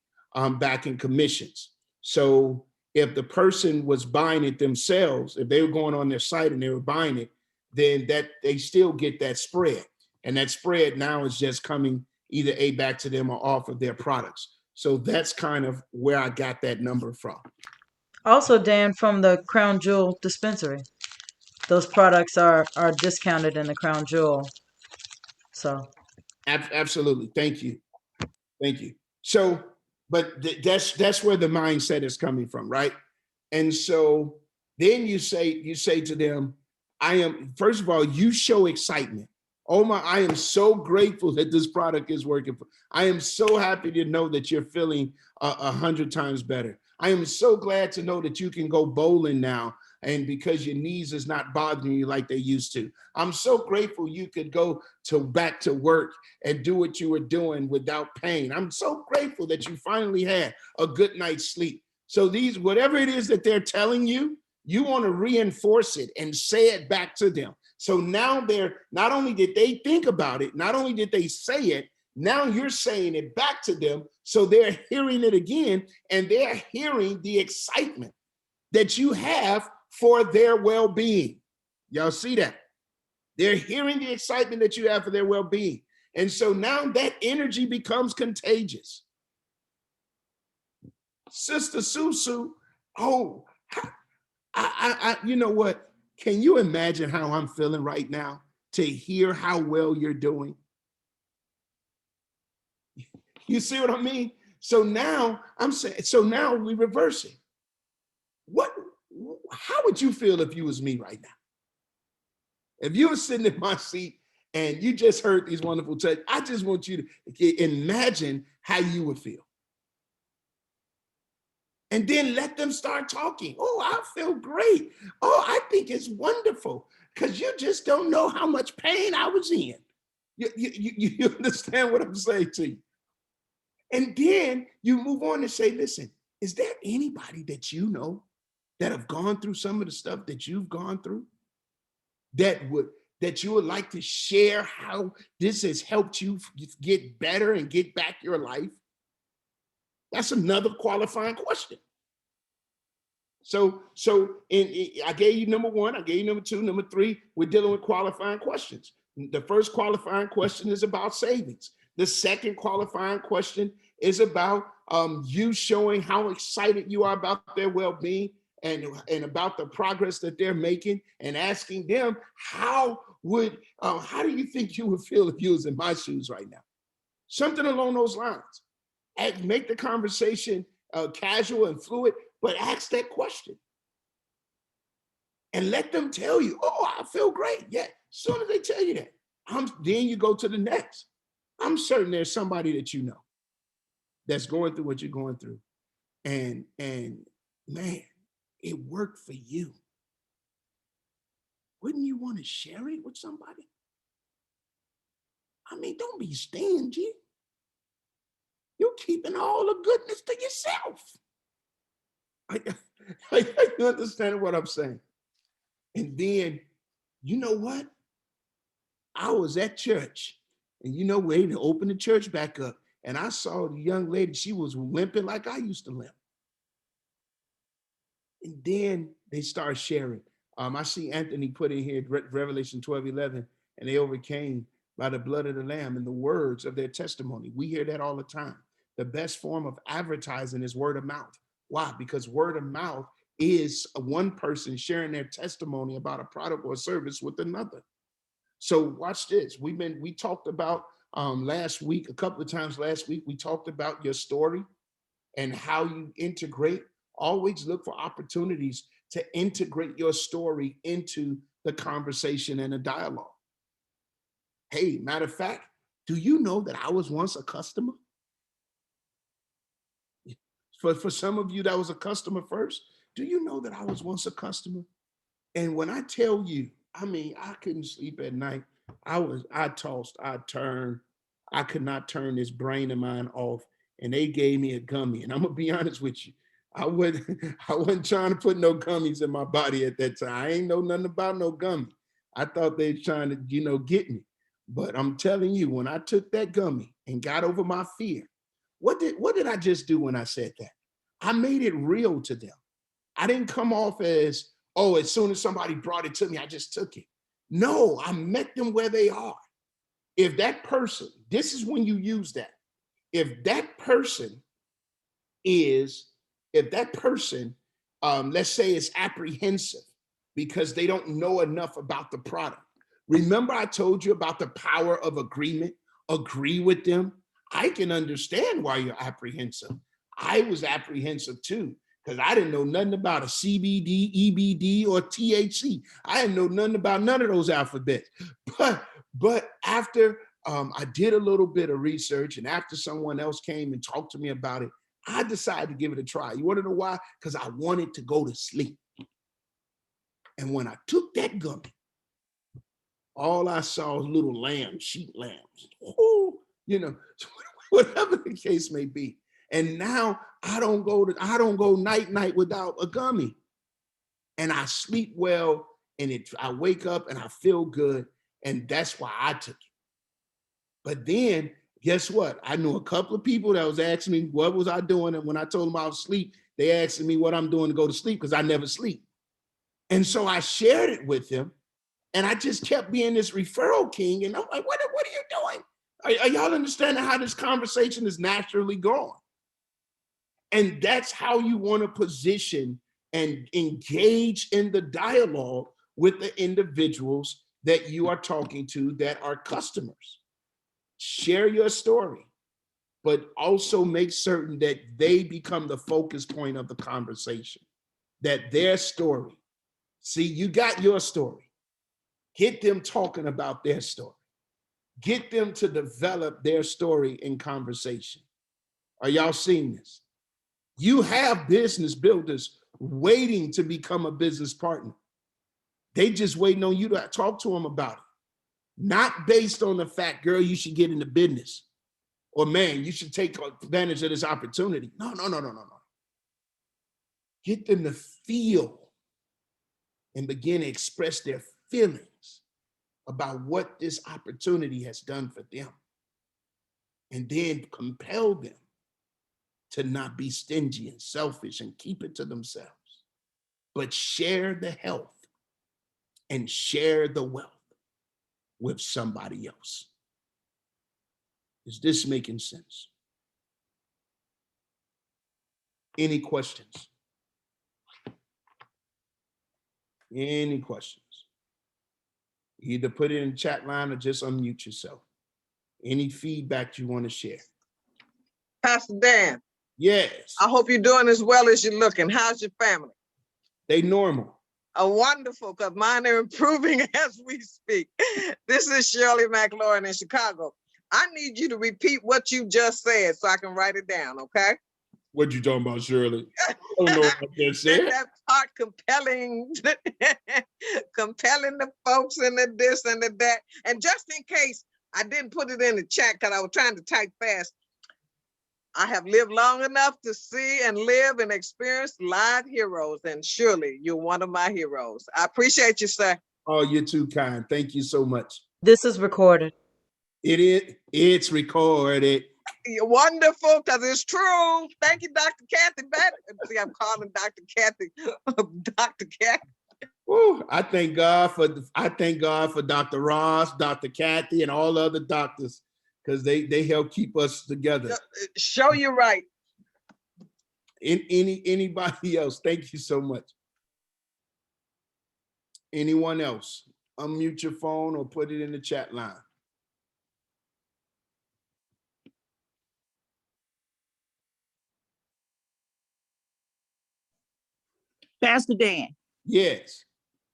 back in commissions. So if the person was buying it themselves, if they were going on their site and they were buying it, then that they still get that spread. And that spread now is just coming either back to them or off of their products. So that's kind of where I got that number from. Also, Dan, from the Crown Jewel dispensary, those products are discounted in the Crown Jewel. So absolutely. Thank you. So, but that's where the mindset is coming from, right? And so then you say to them, first of all, you show excitement. Oh I am so grateful that this product is working. I am so happy to know that you're feeling 100 times better. I am so glad to know that you can go bowling now, and because your knees is not bothering you like they used to. I'm so grateful you could go back to work and do what you were doing without pain. I'm so grateful that you finally had a good night's sleep. So whatever it is that they're telling you, you want to reinforce it and say it back to them. So now not only did they think about it, not only did they say it, now you're saying it back to them. So they're hearing it again, and they're hearing the excitement that you have for their well-being. Y'all see that? They're hearing the excitement that you have for their well-being. And so now that energy becomes contagious. Sister Susu, you know what? Can you imagine how I'm feeling right now to hear how well you're doing? You see what I mean? So now I'm saying, so now we reverse it. How would you feel if you was me right now? If you were sitting in my seat and you just heard these wonderful texts, I just want you to imagine how you would feel. And then let them start talking. Oh, I feel great. Oh, I think it's wonderful. Because you just don't know how much pain I was in. You understand what I'm saying to you? And then you move on and say, listen, is there anybody that you know that have gone through some of the stuff that you've gone through that you would like to share how this has helped you get better and get back your life? That's another qualifying question. So I gave you number one, I gave you number two, number three, we're dealing with qualifying questions. The first qualifying question is about savings. The second qualifying question is about you showing how excited you are about their well-being and about the progress that they're making, and asking them, how do you think you would feel if you was in my shoes right now? Something along those lines. And make the conversation casual and fluid, but ask that question. And let them tell you, oh, I feel great. Yeah, as soon as they tell you that, then you go to the next. I'm certain there's somebody that you know that's going through what you're going through. And man, it worked for you. Wouldn't you want to share it with somebody? I mean, don't be stingy. You're keeping all the goodness to yourself. You understand what I'm saying? And then, you know what? I was at church, and you know, waiting to open the church back up, and I saw the young lady, she was limping like I used to limp. And then they start sharing. I see Anthony put in here, Revelation 12:11, and they overcame by the blood of the Lamb and the words of their testimony. We hear that all the time. The best form of advertising is word of mouth. Why? Because word of mouth is one person sharing their testimony about a product or service with another. So watch this. We talked about last week, a couple of times last week, we talked about your story and how you integrate. Always look for opportunities to integrate your story into the conversation and the dialogue. Hey, matter of fact, do you know that I was once a customer? For some of you that was a customer first, do you know that I was once a customer? And when I tell you, I mean, I couldn't sleep at night. I tossed, I turned, I could not turn this brain of mine off. And they gave me a gummy. And I'm gonna be honest with you, I wasn't trying to put no gummies in my body at that time. I ain't know nothing about no gummy. I thought they were trying to, get me. But I'm telling you, when I took that gummy and got over my fear, what did I just do when I said that? I made it real to them. I didn't come off as, oh, as soon as somebody brought it to me, I just took it. No, I met them where they are. If that person, this is when you use that. If that person, let's say is apprehensive because they don't know enough about the product. Remember I told you about the power of agreement? Agree with them. I can understand why you're apprehensive. I was apprehensive too, because I didn't know nothing about a CBD, EBD, or THC. I didn't know nothing about none of those alphabets. But after I did a little bit of research, and after someone else came and talked to me about it, I decided to give it a try. You want to know why? Because I wanted to go to sleep. And when I took that gummy, all I saw was little lambs, sheep lambs. Ooh, whatever the case may be. And now I don't go night without a gummy. And I sleep well, and I wake up and I feel good. And that's why I took it. But then guess what? I knew a couple of people that was asking me, what was I doing? And when I told them I was asleep, they asked me what I'm doing to go to sleep, because I never sleep. And so I shared it with them. And I just kept being this referral king. And I'm like, what are you doing? Are y'all understanding how this conversation is naturally going? And that's how you want to position and engage in the dialogue with the individuals that you are talking to that are customers. Share your story, but also make certain that they become the focus point of the conversation, that their story, see, you got your story. Get them talking about their story. Get them to develop their story in conversation. Are y'all seeing this? You have business builders waiting to become a business partner. They just waiting on you to talk to them about it. Not based on the fact, girl, you should get into business. Or man, you should take advantage of this opportunity. No. Get them to feel and begin to express their feelings about what this opportunity has done for them. And then compel them to not be stingy and selfish and keep it to themselves, but share the health and share the wealth with somebody else. Is this making sense? Any questions? Any questions? Either put it in the chat line or just unmute yourself. Any feedback you want to share? Pastor Dan. Yes. I hope you're doing as well as you're looking. How's your family? They normal. Wonderful, because mine are improving as we speak. This is Shirley McLaurin in Chicago. I need you to repeat what you just said so I can write it down, okay? What you talking about, Shirley? I don't know what I just said. That part compelling, compelling the folks and the this and the that. And just in case I didn't put it in the chat because I was trying to type fast, I have lived long enough to see and live and experience live heroes. And surely you're one of my heroes. I appreciate you, sir. Oh, you're too kind. Thank you so much. This is recorded. It is. It's recorded. You're wonderful, because it's true. Thank you, Dr. Kathy. See, I'm calling Dr. Kathy, Dr. Kathy. Woo, I thank God for Dr. Ross, Dr. Kathy, and all other doctors, because they help keep us together. Show you right. Anybody else? Thank you so much. Anyone else? Unmute your phone or put it in the chat line. Pastor Dan. Yes.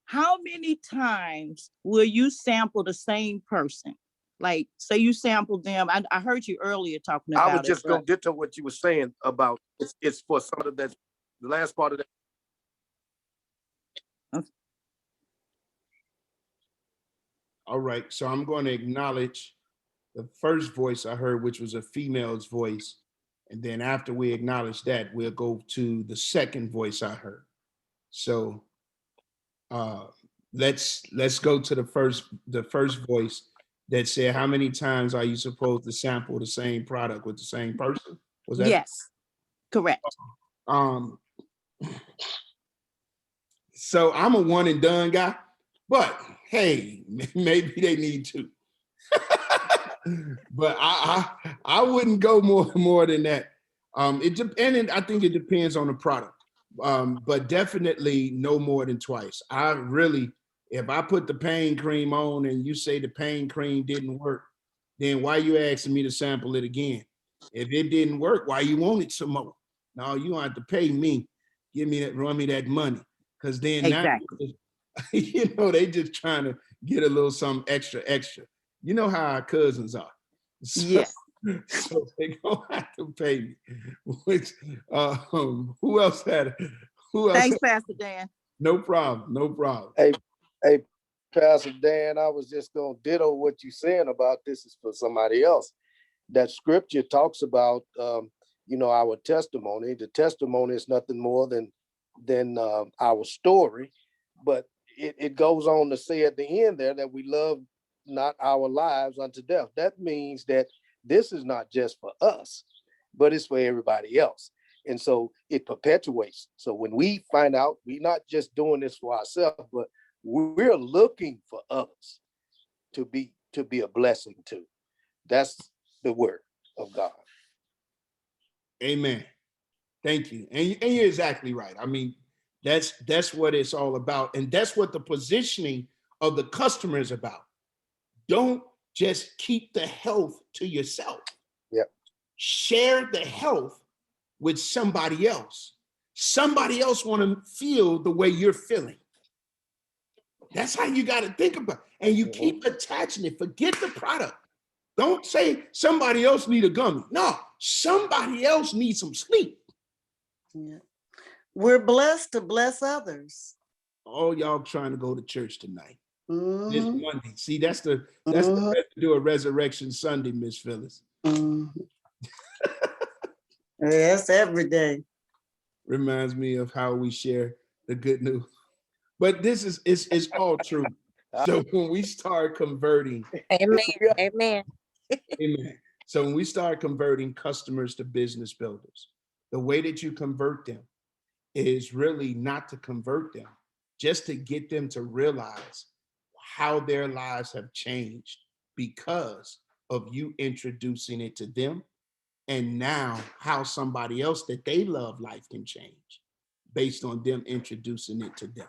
How many times will you sample the same person? Like, say you sampled them. I heard you earlier talking about it. I was just gonna get to what you were saying about it's for some of that, the last part of that. All right, so I'm going to acknowledge the first voice I heard, which was a female's voice. And then after we acknowledge that, we'll go to the second voice I heard. So let's go to the first voice that said, how many times are you supposed to sample the same product with the same person? Was that? Yes, correct. So I'm a one and done guy, but hey, maybe they need to. But I wouldn't go more than that. And I think it depends on the product. But definitely no more than twice. If I put the pain cream on and you say the pain cream didn't work, then why you asking me to sample it again? If it didn't work, why you want it some more? No, you don't have to pay me. Run me that money. Because then exactly. Now, they just trying to get a little something extra. You know how our cousins are. So, yes. So they gonna have to pay me. Which who else had it? Thanks, Pastor Dan. No problem. Hey, Pastor Dan, I was just gonna ditto what you're saying about this is for somebody else. That scripture talks about our testimony. The testimony is nothing more than our story, but it goes on to say at the end there that we love not our lives unto death. That means that this is not just for us, but it's for everybody else. And so it perpetuates. So when we find out we're not just doing this for ourselves, but we're looking for others to be a blessing to. That's the word of God. Amen. Thank you. And you're exactly right. I mean, That's what it's all about. And that's what the positioning of the customer is about. Don't just keep the health to yourself. Yep. Share the health with somebody else. Somebody else want to feel the way you're feeling. That's how you got to think about it. And you keep attaching it. Forget the product. Don't say somebody else need a gummy. No, somebody else needs some sleep. Yeah. We're blessed to bless others. All y'all trying to go to church tonight. Mhm. This Monday. See, that's the residue of Resurrection Sunday, Miss Phyllis. Yes, every day. Reminds me of how we share the good news. But this is it's all true. So when we start converting, Amen. Amen. amen. So when we start converting customers to business builders, the way that you convert them is really not to convert them, just to get them to realize how their lives have changed because of you introducing it to them, and now how somebody else that they love life can change based on them introducing it to them.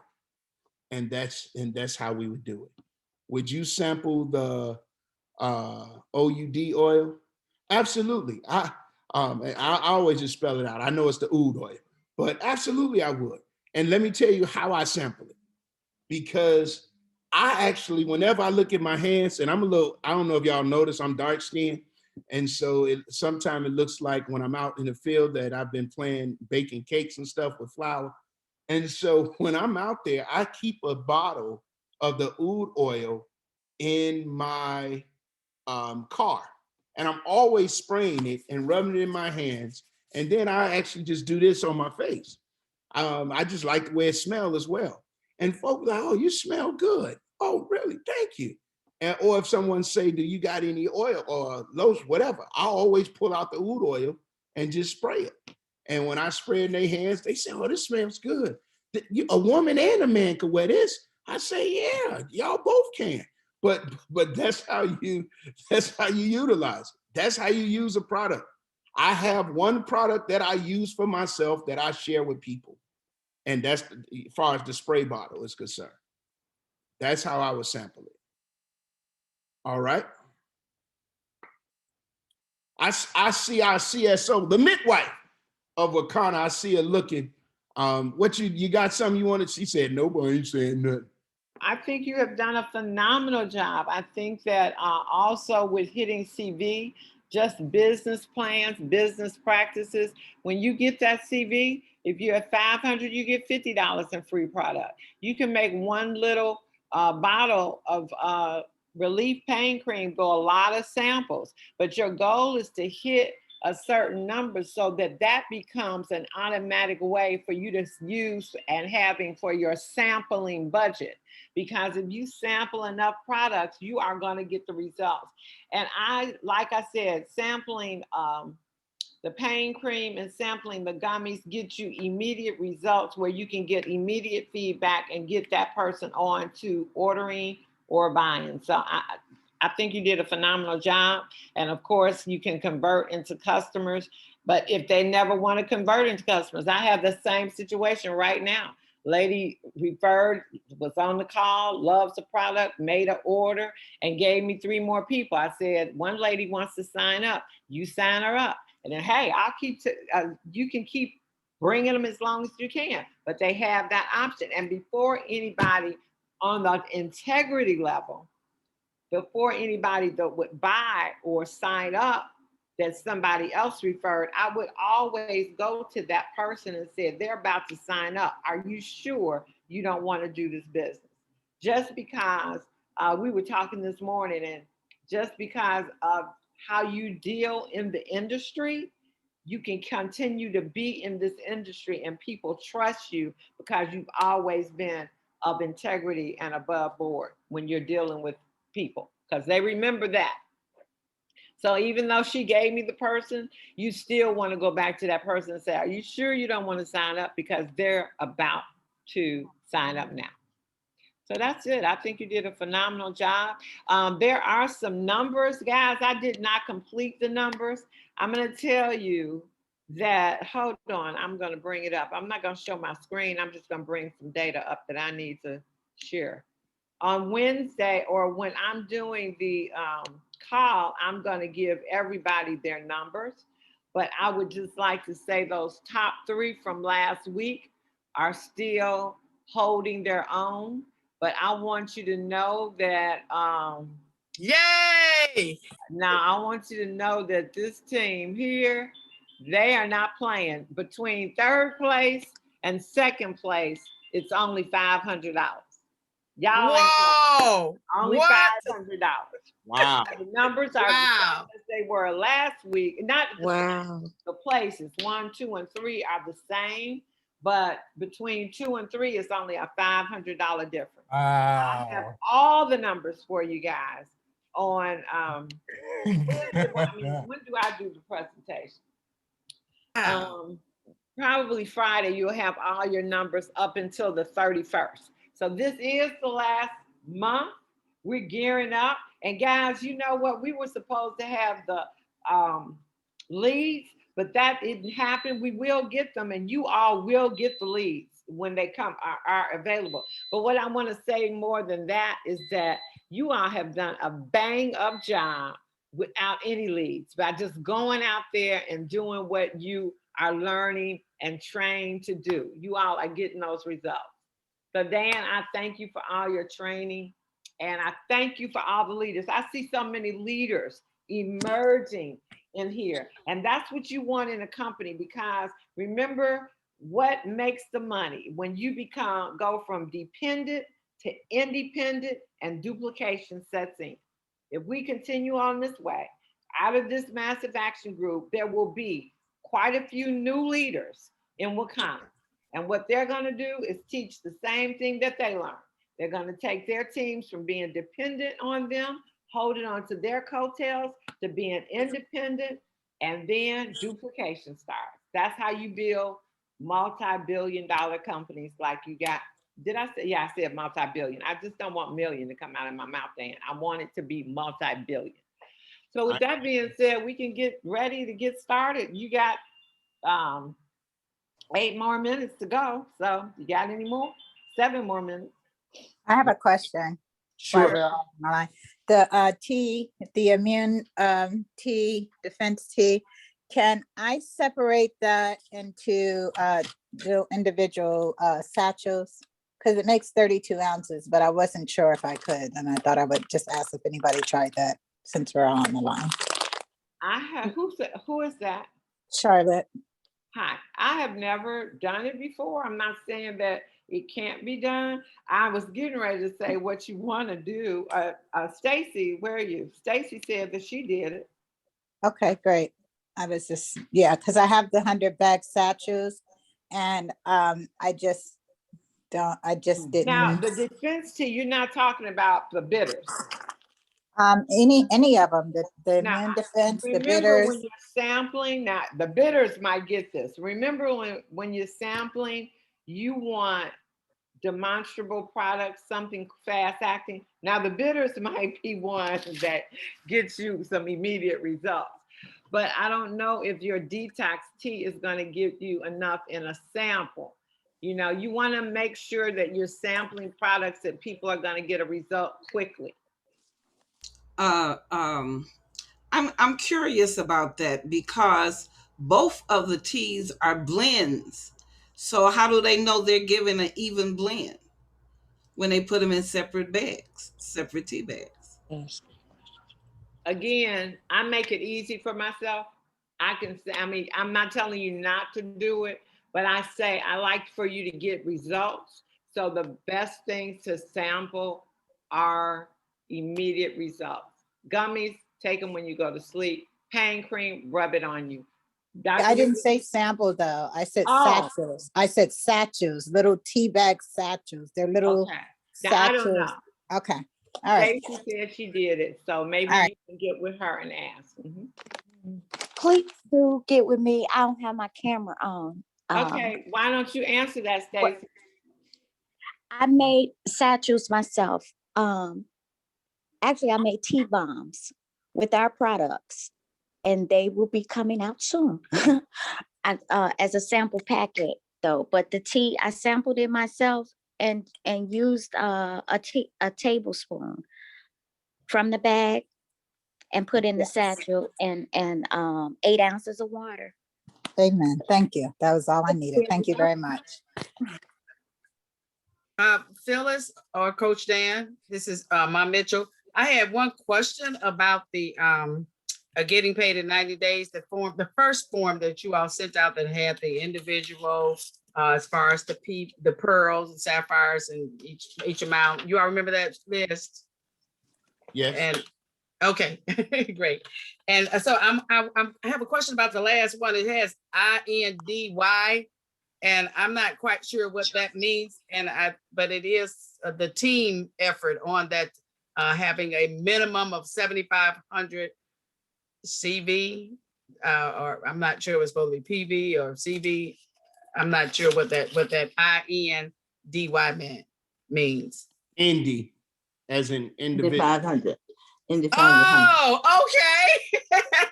And that's how we would do it. Would you sample the OUD oil? Absolutely. I always just spell it out. I know it's the oud oil, but absolutely I would. And let me tell you how I sample it. Because I actually, whenever I look at my hands, and I don't know if y'all notice, I'm dark skinned. And so sometimes it looks like when I'm out in the field that I've been baking cakes and stuff with flour. And so when I'm out there, I keep a bottle of the oud oil in my car. And I'm always spraying it and rubbing it in my hands. And then I actually just do this on my face. I just like the way it smells as well. And folks are like, oh, you smell good. Oh, really? Thank you. Or if someone say, do you got any oil or lotion, whatever, I always pull out the oud oil and just spray it. And when I spray it in their hands, they say, oh, this smells good. A woman and a man could wear this. I say, yeah, y'all both can. But that's how you utilize it. That's how you use a product. I have one product that I use for myself that I share with people. And that's as far as the spray bottle is concerned. That's how I would sample it. All right. I see our CSO, the midwife of Wakana. I see her looking. What you got something you wanted? She said, nobody ain't saying nothing. I think you have done a phenomenal job. I think that also with hitting CV, just business plans, business practices. When you get that CV, if you're at 500, you get $50 in free product. You can make one little bottle of relief pain cream go a lot of samples, but your goal is to hit a certain number so that becomes an automatic way for you to use and having for your sampling budget. Because if you sample enough products, you are going to get the results. And like I said, sampling the pain cream and sampling the gummies get you immediate results where you can get immediate feedback and get that person on to ordering or buying. So I think you did a phenomenal job. And of course, you can convert into customers. But if they never want to convert into customers, I have the same situation right now. Lady referred, was on the call, loves the product, made an order, and gave me 3 more people. I said, one lady wants to sign up. You sign her up. And then, hey, I'll you can keep bringing them as long as you can. But they have that option. And before anybody on the integrity level, before anybody that would buy or sign up that somebody else referred, I would always go to that person and say, they're about to sign up. Are you sure you don't want to do this business? Just because we were talking this morning, and just because of how you deal in the industry, you can continue to be in this industry and people trust you because you've always been of integrity and above board when you're dealing with people, because they remember that. So even though she gave me the person, you still want to go back to that person and say, are you sure you don't want to sign up? Because they're about to sign up now. So that's it. I think you did a phenomenal job. There are some numbers, guys. I did not complete the numbers. I'm going to tell you that, hold on, I'm gonna bring it up. I'm not gonna show my screen. I'm just gonna bring some data up that I need to share. On Wednesday, or when I'm doing the call, I'm gonna give everybody their numbers. But I would just like to say those top 3 from last week are still holding their own. But I want you to know that, Yay! now I want you to know that this team here, they are not playing. Between 3rd place and 2nd place, it's only $500. Y'all ain't Whoa! only What? $500. Wow. The numbers are the Wow. same as they were last week. Not Wow. the places, 1, 2, and 3 are the same, but between 2 and 3 is only a $500 difference. I have Wow. all the numbers for you guys on when do I do the presentation? Probably Friday. You'll have all your numbers up until the 31st. So this is the last month. We're gearing up. And guys, you know what? We were supposed to have the leads, but that didn't happen. We will get them, and you all will get the leads when they come are available. But what I want to say more than that is that you all have done a bang up job without any leads, by just going out there and doing what you are learning and trained to do. You all are getting those results. So Dan, I thank you for all your training, and I thank you for all the leaders. I see so many leaders emerging in here, and that's what you want in a company, because remember what makes the money when you go from dependent to independent, and duplication sets in. If we continue on this way, out of this massive action group, there will be quite a few new leaders in Wakanda. And what they're going to do is teach the same thing that they learned. They're going to take their teams from being dependent on them, holding on to their coattails, to being independent, and then duplication starts. That's how you build multi-billion-dollar companies like you got. Did I say? Yeah, I said multi-billion. I just don't want million to come out of my mouth, Dan. I want it to be multi-billion. So with that being said, we can get ready to get started. You got 8 more minutes to go. So you got any more? 7 more minutes. I have a question. Sure. The immune tea, defense tea, can I separate that into the individual satchels? Because it makes 32 ounces, but I wasn't sure if I could. And I thought I would just ask if anybody tried that since we're on the line. I have, who is that? Charlotte. Hi, I have never done it before. I'm not saying that it can't be done. I was getting ready to say what you want to do. Stacy, where are you? Stacy said that she did it. Okay, great. I was just, yeah, because I have the 100 bag satchels, and I just didn't. Now, the defense tea, you're not talking about the bitters. Any of them, the Now, immune defense, the remember bitters. when you're sampling, now the bitters might get this. Remember when you're sampling, you want demonstrable products, something fast acting. Now the bitters might be one that gets you some immediate results. But I don't know if your detox tea is going to give you enough in a sample. You know, you want to make sure that you're sampling products that people are going to get a result quickly. I'm curious about that, because both of the teas are blends. So how do they know they're giving an even blend when they put them in separate bags, separate tea bags? Again, I make it easy for myself. I can say, I mean, I'm not telling you not to do it, but I say I like for you to get results. So the best things to sample are immediate results. Gummies, take them when you go to sleep. Pain cream, rub it on you. I didn't say sample though. I said Oh. satchels. I said satchels, little tea bag satchels. They're little Okay. Now, I don't satchels. know. Okay. All right. Stacy said she did it, so maybe All right. you can get with her and ask. Mhm. Please do get with me. I don't have my camera on. Okay, why don't you answer that, Stacy? I made satchels myself. Actually, I made tea bombs with our products. and they will be coming out soon as a sample packet though. But the tea, I sampled it myself and used a tablespoon from the bag and put in the satchel and 8 ounces of water. Amen. Thank you. That was all I needed. Thank you very much. Phyllis or Coach Dan, this is Ma Mitchell. I had one question about the getting paid in 90 days, the first form that you all sent out that had the individual as far as the pearls and sapphires and each amount. You all remember that list? Yes. And okay, great. And so I have a question about the last one. It has INDY, and I'm not quite sure what that means. But it is the team effort on that, having a minimum of 7,500 CV, or I'm not sure it was supposed to be PV or CV. I'm not sure what that INDY means. Indy, as in individual. 500. Oh, okay.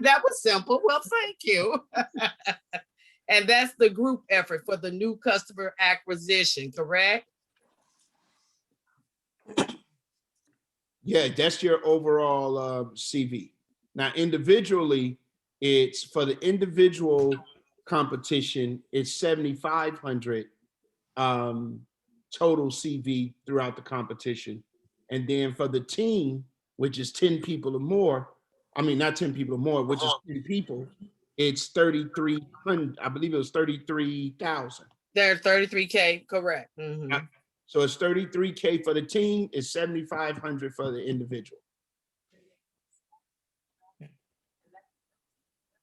That was simple. Well, thank you. And that's the group effort for the new customer acquisition, correct? Yeah, that's your overall CV. Now, individually, it's for the individual competition, it's 7,500 total CV throughout the competition. And then for the team, which is 10 people or more, I mean, not 10 people or more, which is 10 people, it's 3,300, I believe it was 33,000. They're 33K, correct. Mm-hmm. Yeah. So it's 33K for the team, it's 7,500 for the individual.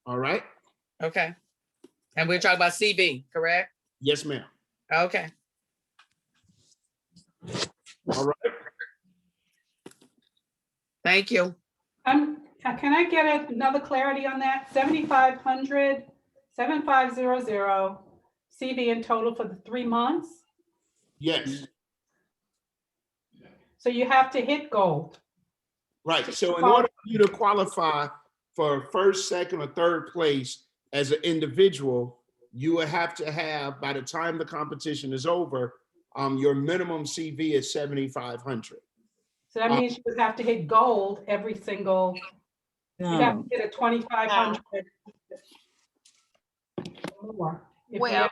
All right. Okay. And we're talking about CV, correct? Yes, ma'am. Okay. All right. Thank you. Can I get another clarity on that? 7,500, 7,500 CV in total for the 3 months? Yes. So you have to hit gold. Right. So in order for you to qualify for first, second, or third place as an individual, you will have to have, by the time the competition is over, your minimum CV is 7,500. So that means you would have to hit gold every single, you have to get a 2,500 more. Well,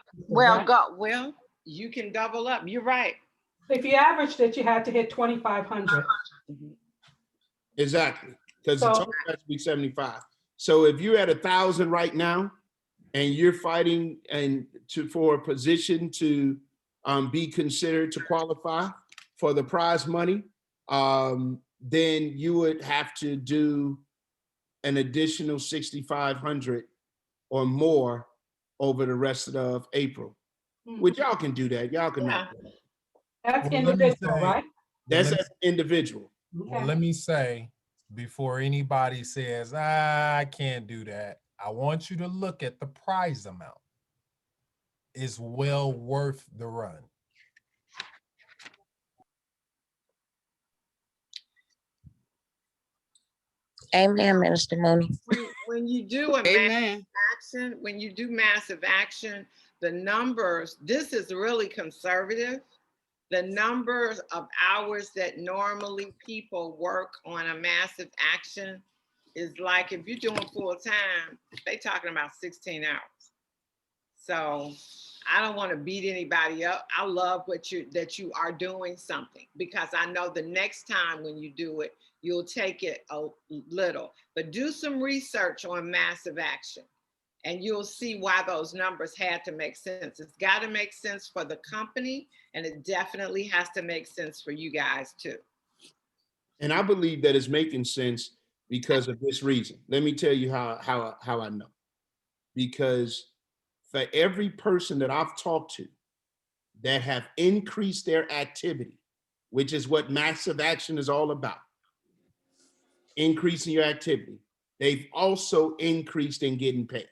you can double up. You're right. If you averaged it, you had to hit 2,500. Exactly, because the total has to be 75. So if you're at 1,000 right now, and you're fighting for a position to be considered to qualify for the prize money, then you would have to do an additional 6,500 or more over the rest of April. Which y'all can do that. Y'all can knock that. That's individual, right? That's an individual. Well, let me say, before anybody says, I can't do that, I want you to look at the prize amount. It's well worth the run. Amen, Minister Mooney. When you do a massive action, the numbers, this is really conservative. The numbers of hours that normally people work on a massive action is like, if you're doing full time, they talking about 16 hours. So I don't want to beat anybody up. I love that you are doing something, because I know the next time when you do it, you'll take it a little, but do some research on massive action and you'll see why those numbers had to make sense. It's got to make sense for the company, and it definitely has to make sense for you guys too. And I believe that it's making sense because of this reason. Let me tell you how I know. Because for every person that I've talked to that have increased their activity, which is what massive action is all about, increasing your activity, they've also increased in getting paid.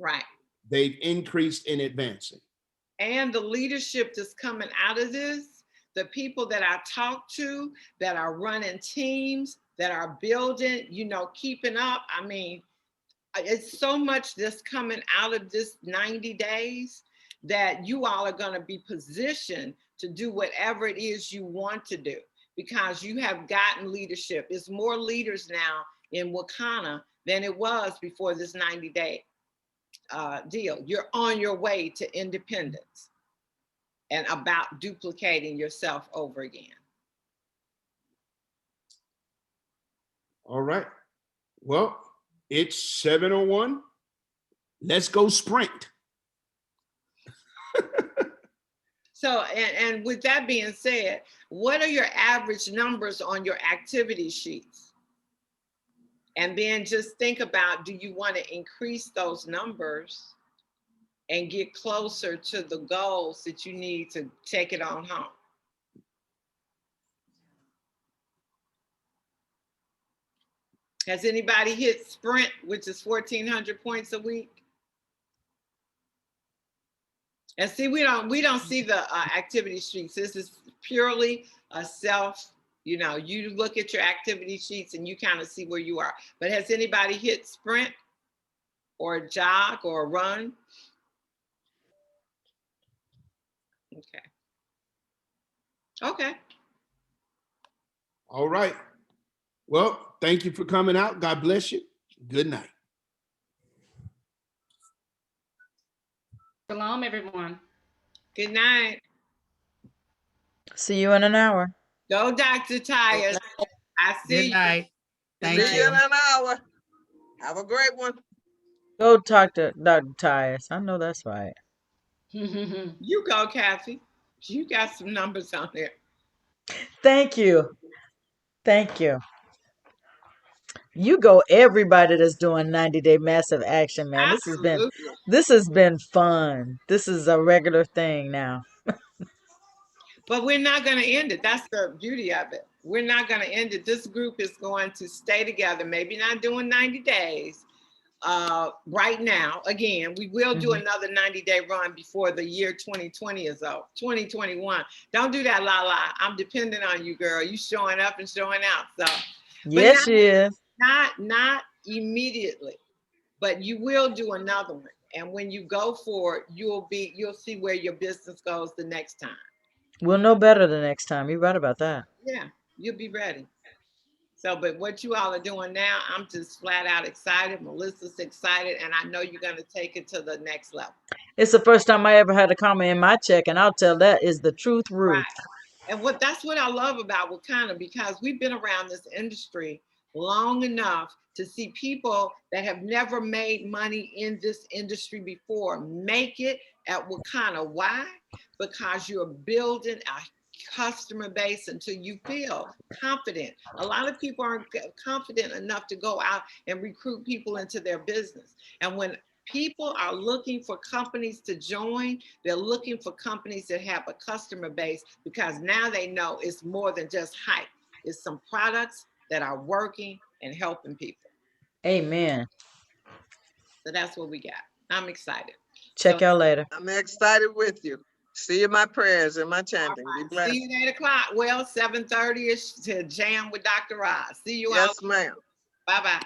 Right. They've increased in advancing. And the leadership that's coming out of this, the people that I talk to that are running teams, that are building, keeping up. I mean, it's so much that's coming out of this 90 days that you all are going to be positioned to do whatever it is you want to do, because you have gotten leadership. It's more leaders now in Wakana than it was before this 90-day deal. You're on your way to independence and about duplicating yourself over again. All right. Well, it's 7:01. Let's go sprint. So, and with that being said, what are your average numbers on your activity sheets? And then just think about, do you want to increase those numbers and get closer to the goals that you need to take it on home? Has anybody hit Sprint, which is 1,400 points a week? And see, we don't see the activity sheets. This is purely a self, you know, you look at your activity sheets and you kind of see where you are. But has anybody hit Sprint or a jog or a run? Okay. Okay. All right. Well, thank you for coming out. God bless you. Good night. Shalom, everyone. Good night. See you in an hour. Go, Dr. Tyus. I see Good you. night. Thank See you in you. an hour. Have a great one. Go talk to Dr. Tyus. I know that's right. You go, Kathy. You got some numbers on there. Thank you. Thank you. You go, everybody that's doing 90-day massive action, man. Absolutely. This has been fun. This is a regular thing now. But we're not going to end it. That's the beauty of it. We're not going to end it. This group is going to stay together, maybe not doing 90 days right now. Again, we will do another 90-day run before the year 2020 is out, 2021. Don't do that, La La. I'm dependent on you, girl. You showing up and showing out. So, Yes, she is. Not immediately, but you will do another one. And when you go for it, you'll see where your business goes the next time. We'll know better the next time. You're right about that. Yeah, you'll be ready. So, but what you all are doing now, I'm just flat out excited. Melissa's excited, and I know you're going to take it to the next level. It's the first time I ever had a comma in my check, and I'll tell that is the truth, Ruth. Right. And that's what I love about Wakana, because we've been around this industry long enough to see people that have never made money in this industry before make it at Wakana. Why? Because you're building a customer base until you feel confident. A lot of people aren't confident enough to go out and recruit people into their business. And when people are looking for companies to join, they're looking for companies that have a customer base, because now they know it's more than just hype. It's some products that are working and helping people. Amen. So that's what we got. I'm excited. Check y'all later. I'm excited with you. See you in my prayers and my chanting. Be blessed. See you at 8 o'clock. Well, 7:30-ish to jam with Dr. Roz. See you out. Yes, ma'am. Bye-bye.